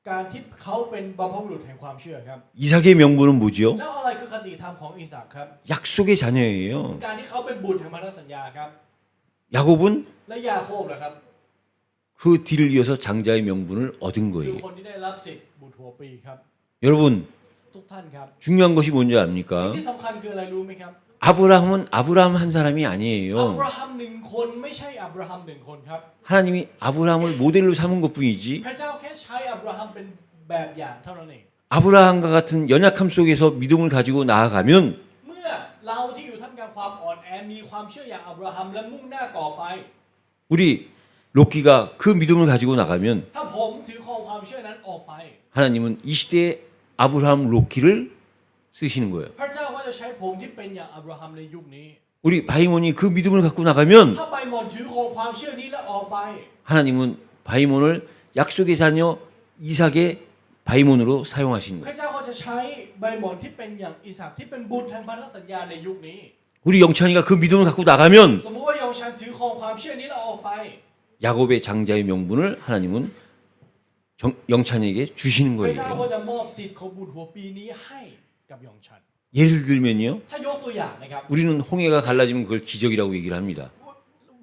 การที่เขาเป็นบรรพบุรุษแห่งความเชื่อครับ 이삭의 명분은 뭐지요? แล้วอะไรคือคติธรรมของอิสากครับ 약속의 자녀예요. การที่เขาเป็นบุตรแห่งพันธสัญญาครับ 야곱은 และยาโคบล่ะครับ 그 뒤를 이어서 장자의 명분을 얻은 คือ 거예요. คนที่ได้รับสิทธิ์บุตรหัวปีครับ 여러분 ทุกท่านครับ 중요한 것이 뭔지 สิ่ง 압니까? ที่สำคัญคืออะไรรู้ไหมครับ 아브라함은 아브라함 한 사람이 อับ 아니에요. ราฮัมหนึ่งคนไม่ใช่อับราฮัมหนึ่งคนครับ 하나님이 아브라함을 모델로 삼은 것뿐이지 พระเจ้าแค่ใช้อับราฮัมเป็นแบบอย่างเท่านั้นเอง 아브라함과 같은 연약함 속에서 믿음을 가지고 나아가면 เมื่อเราที่อยู่ท่ามกลางความอ่อนแอมีความเชื่ออย่างอับราฮัมและมุ่งหน้าต่อไป 우리 로키가 그 믿음을 가지고 나가면 ถ้าผมถือครองความเชื่อนั้นออกไป 하나님은 이 시대에 아브라함 로키를 쓰시는 거예요. พระเจ้าก็จะใช้ผมที่เป็นอย่างอับราฮัมในยุคนี้ 우리 바이몬이 그 믿음을 갖고 나가면 ถ้าไปหมอนถือครองความเชื่อนี้แล้วออกไป 하나님은 바이몬을 약속의 자녀 이삭의 바이몬으로 사용하시는 พ 거예요. ระเจ้าก็จะใช้ใบหมอนที่เป็นอย่างอิสากที่เป็นบุตรแห่งพันธสัญญาในยุคนี้ 우리 영찬이가 그 믿음을 갖고 나가면 สมมุติว่ายองชันถือครองความเชื่อนี้แล้วออกไป 야곱의 장자의 명분을 하나님은 영찬이에게 주시는 พระเจ้าก็ 거예요. จะมอบสิทธิ์ของบุตรหัวปีนี้ให้กับยองชัน 예를 들면요. ถ้ายกตัวอย่างนะครับ 우리는 홍해가 갈라지면 그걸 기적이라고 얘기를 합니다.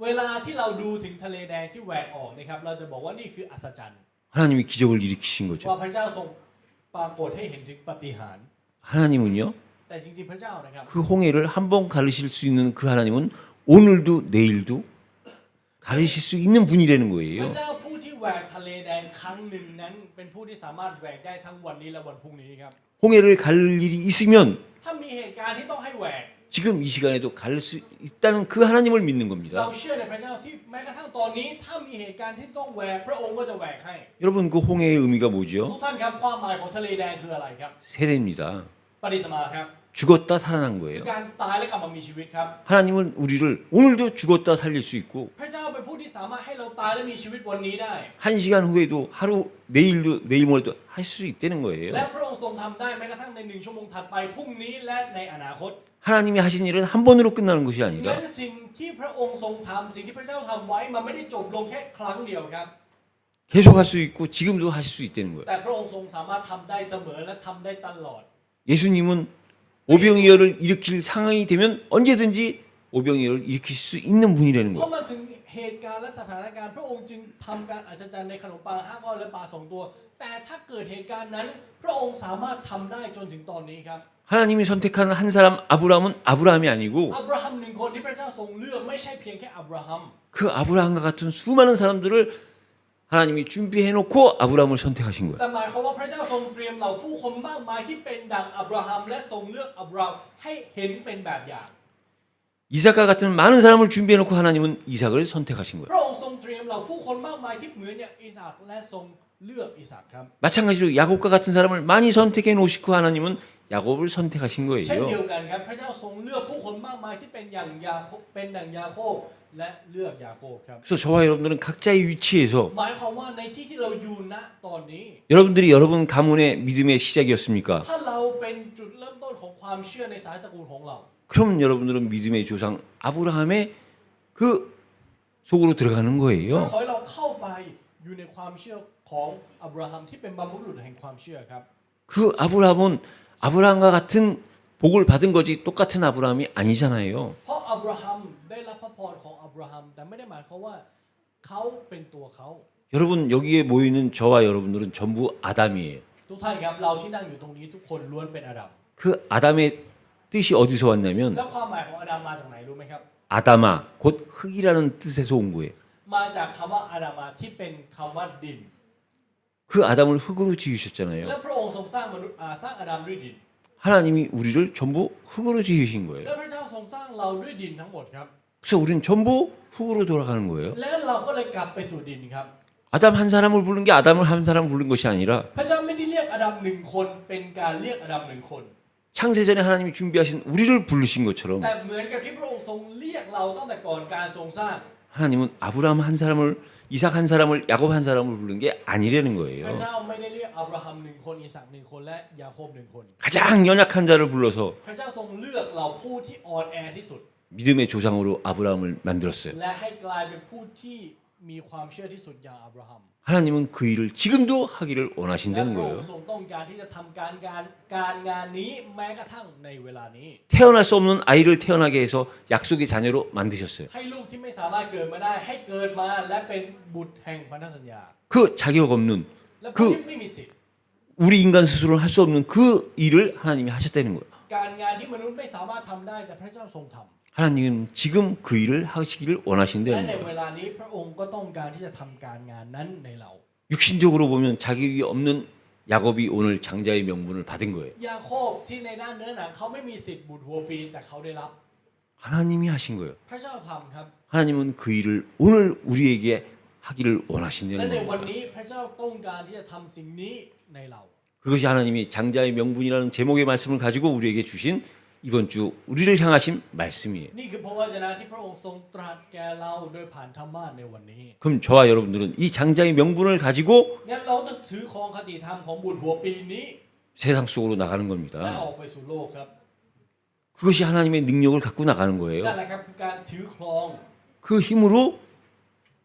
เวลาที่เราดูถึงทะเลแดงที่แหวกออกนะครับเราจะบอกว่านี่คืออัศจรรย์ 하나님이 기적을 일으키신 ว่า 거죠. พระเจ้าทรงปรากฏให้เห็นถึงปาฏิหาริย์ 하나님은요. แต่จริงๆพระเจ้านะครับ 그 홍해를 한 번 가르실 수 있는 그 하나님은 오늘도 내일도 가르실 수 있는 분이라는 พระ 거예요. เจ้าผู้ที่แหวกทะเลแดงครั้งหนึ่งนั้นเป็นผู้ที่สามารถแหวกได้ทั้งวันนี้และวันพรุ่งนี้ครับ 홍해를 갈 일이 있으면 ถ้ามีเหตุการณ์ที่ต้องให้แหวก 지금 이 시간에도 갈 수 있다는 그 하나님을 믿는 เรา 겁니다. เชื่อในพระเจ้าที่แม้กระทั่งตอนนี้ถ้ามีเหตุการณ์ที่ต้องแหวกพระองค์ก็จะแหวกให้ 여러분 그 홍해의 의미가 ทุก 뭐죠? ท่านครับความหมายของทะเลแดงคืออะไรครับ 세대입니다. ปฏิสมาครับ 죽었다 살아난 คือ 거예요. การตายและกลับมามีชีวิตครับ 하나님은 우리를 오늘도 죽었다 살릴 수 있고 พระเจ้าเป็นผู้ที่สามารถให้เราตายและมีชีวิตวันนี้ได้ 한 시간 후에도 하루 내일도 내일 모레도 할 수 있다는 และ 거예요. พระองค์ทรงทำได้แม้กระทั่งใน1 ชั่วโมงถัดไปพรุ่งนี้และในอนาคต 하나님이 하신 일은 한 번으로 끝나는 것이 งั้น 아니라 สิ่งที่พระองค์ทรงทำสิ่งที่พระเจ้าทำไว้มันไม่ได้จบลงแค่ครั้งเดียวครับ 계속 할 수 있고 지금도 하실 수 있다는 거예요. แต่พระองค์ทรงสามารถทำได้เสมอและทำได้ตลอด 예수님은 오병이어를 일으킬 상황이 되면 언제든지 오병이어를 일으킬 수 있는 분이라는 เพราะ 거예요. มาถึงเหตุการณ์และสถานการณ์พระองค์จึงทำการอัศจรรย์ในขนมปัง5 ก้อนและปลา2 ตัว แต่ถ้าเกิดเหตุการณ์นั้น พระองค์สามารถทำได้จนถึงตอนนี้ครับ 하나님이 선택한 한 사람 아브라함은 아브라함이 아니고 อับราฮัมหนึ่งคนที่พระเจ้าทรงเลือกไม่ใช่เพียงแค่อับราฮัม 그 아브라함과 같은 수많은 사람들을 하나님이 준비해 놓고 아브라함을 선택하신 거예요. แต่หมายความว่าพระเจ้าทรงเตรียมเหล่าผู้คนมากมายที่เป็นดังอับราฮัมและทรงเลือกอับราฮัมให้เห็นเป็นแบบอย่าง 이삭과 같은 많은 사람을 준비해 놓고 하나님은 이삭을 선택하신 거예요. พระองค์ทรงเตรียมเหล่าผู้คนมากมายที่เหมือนอย่างอิสากและทรงเลือกอิสากครับ 마찬가지로 야곱과 같은 사람을 많이 선택해 놓으시고 하나님은 야곱을 선택하신 เช่นเดี 거예요. ยวกันครับพระเจ้าทรงเลือกผู้คนมากมายที่เป็นอย่างยาโคบเป็นดังยาโคบและเลือกยาโคบครับ 그래서 저와 여러분들은 각자의 위치에서 หมายความว่าในที่ที่เราอยู่ณตอนนี้ 여러분들이 여러분 가문의 믿음의 시작이었습니까? ถ้าเราเป็นจุดเริ่มต้นของความเชื่อในสายตระกูลของเรา 그럼 여러분들은 믿음의 조상 아브라함의 그 속으로 들어가는 ขอ 거예요. ให้เราเข้าไปอยู่ในความเชื่อของอับราฮัมที่เป็นบรรพบุรุษแห่งความเชื่อครับ 그 아브라함은 아브라함과 같은 복을 받은 거지 똑같은 아브라함이 아니잖아요. เพราะอับราฮัมได้รับพระพรของอับราฮัมแต่ไม่ได้หมายความว่าเขาเป็นตัวเขา 여러분 여기에 모여 있는 저와 여러분들은 전부 아담이에요. ทุกท่านครับเราที่นั่งอยู่ตรงนี้ทุกคนล้วนเป็นอาดัม 그 아담의 뜻이 어디서 왔냐면 แล้วความหมายของอาดัมมาจากไหนรู้ไหมครับ 아다마 곧 흙이라는 뜻에서 온 거예요. มาจากคำว่าอาดัมที่เป็นคำว่าดิน 그 아담을 흙으로 지으셨잖아요. และพระองค์ทรงสร้างมนุษย์สร้างอาดัมด้วยดิน 하나님이 우리를 전부 흙으로 지으신 거예요. และพระเจ้าทรงสร้างเราด้วยดินทั้งหมดครับ 그래서 우리는 전부 흙으로 돌아가는 거예요. และเราก็เลยกลับไปสู่ดินครับ 아담 한 사람을 부른 게 아담을 한 사람 부른 것이 아니라 พระเจ้าไม่ได้เรียกอาดัมหนึ่งคนเป็นการเรียกอาดัมหนึ่งคน 창세전에 하나님이 준비하신 우리를 부르신 것처럼 แต่เหมือนกับที่พระองค์ทรงเรียกเราตั้งแต่ก่อนการทรงสร้าง 하나님은 아브라함 한 사람을 이삭 한 사람을 야곱 한 사람을 부른 게 아니라는 พระ 거예요. เจ้าไม่ได้เรียกอับราฮัมหนึ่งคนอิสากหนึ่งคนและยาโคบหนึ่งคน 가장 연약한 자를 불러서 พระเจ้าทรงเลือกเราผู้ที่อ่อนแอที่สุด 믿음의 조상으로 아브라함을 만들었어요. และให้กลายเป็นผู้ที่มีความเชื่อที่สุดอย่างอับราฮัม 하나님은 그 일을 지금도 하기를 และ 원하신다는 พระองค์ 거예요. ทรงต้องการที่จะทำการงานนี้แม้กระทั่งในเวลานี้ 태어날 수 없는 아이를 태어나게 해서 약속의 자녀로 만드셨어요. ให้ลูกที่ไม่สามารถเกิดมาได้ให้เกิดมาและเป็นบุตรแห่งพันธสัญญา 그 자격 없는 และผู้ 그 ที่ไม่มีสิทธิ์ 우리 인간 스스로는 할 수 없는 그 일을 하나님이 하셨다는 거예요. การงานที่มนุษย์ไม่สามารถทำได้แต่พระเจ้าทรงทำ 하나님은 지금 그 일을 하시기를 และ 원하신다는 ใน 거예요. เวลานี้พระองค์ก็ต้องการที่จะทำการงานนั้นในเรา 육신적으로 보면 자격이 없는 야곱이 오늘 장자의 명분을 받은 거예요. ยาโคบที่ในด้านเนื้อหนังเขาไม่มีสิทธิ์บุตรหัวปีนแต่เขาได้รับ 하나님이 하신 거예요. พระเจ้าทำครับ 하나님은 그 일을 오늘 우리에게 하기를 และ 원하신다는 ในวัน 겁니다. นี้พระเจ้าต้องการที่จะทำสิ่งนี้ในเรา 그것이 하나님이 장자의 명분이라는 제목의 말씀을 가지고 우리에게 주신 이번 주 우리를 향하신 말씀이에요. นี่คือพระวจนะที่พระองค์ทรงตรัสแก่เราโดยผ่านธรรมะในวันนี้ 그럼 저와 여러분들은 이 장자의 명분을 가지고 งั้นเราต้องถือครองคติธรรมของบุตรหัวปีนนี้ 세상 속으로 나가는 และ 겁니다. ออกไปสู่โลกครับ 그것이 하나님의 능력을 갖고 나가는 นั่น 거예요. แหละครับคือการถือครอง 그 힘으로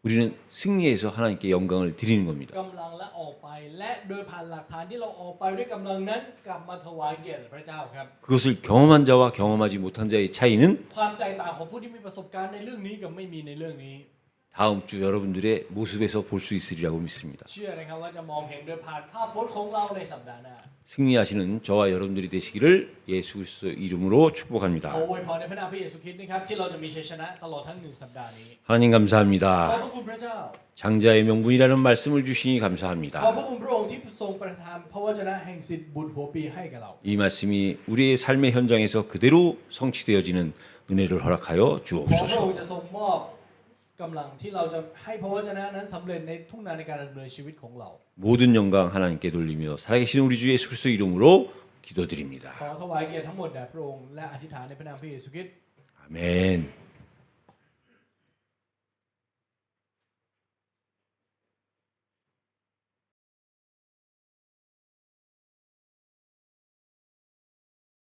우리는 승리해서 하나님께 영광을 드리는 겁니다. กำลังและออกไปและโดยผ่านหลักฐานที่เราออกไปด้วยกำลังนั้นกลับมาถวายเกียรติพระเจ้าครับ 그것을 경험한 자와 경험하지 못한 자의 차이는 ความแตกต่างของผู้ที่มีประสบการณ์ในเรื่องนี้กับไม่มีในเรื่องนี้ 다음 주 여러분들의 모습에서 볼 수 있으리라고 믿습니다. เชื่อนะครับว่าจะมองเห็นโดยผ่านภาพพจน์ของเราในสัปดาห์หน้า 승리하시는 저와 여러분들이 되시기를 예수 그리스도 이름으로 ขอ 축복합니다. อวยพรในพระนามพระเยซูคริสต์นะครับที่เราจะมีชัยชนะตลอดทั้งหนึ่งสัปดาห์นี้ 하나님 ขอบ 감사합니다. พระคุณพระเจ้า 장자의 명분이라는 말씀을 주시니 ขอบ 감사합니다. พระคุณพระองค์ที่ทรงประทานพระวจนะแห่งสิทธิ์บุตรหัวปีให้กับเรา 이 말씀이 우리의 삶의 현장에서 그대로 성취되어지는 은혜를 허락하여 ขอพระอง 주옵소서. ค์จะทรงมอบกำลังที่เราจะให้พระวจนะนั้นสำเร็จในทุกนาในการดำเนินชีวิตของเรา 모든 영광 하나님께 돌리며 살아계신 우리 주 예수 그리스도 이름으로 기도드립니다. ขอถวายเกียรติทั้งหมดแด่พระองค์และอธิษฐานในพระนามพระเยซูคริสต์ 아멘.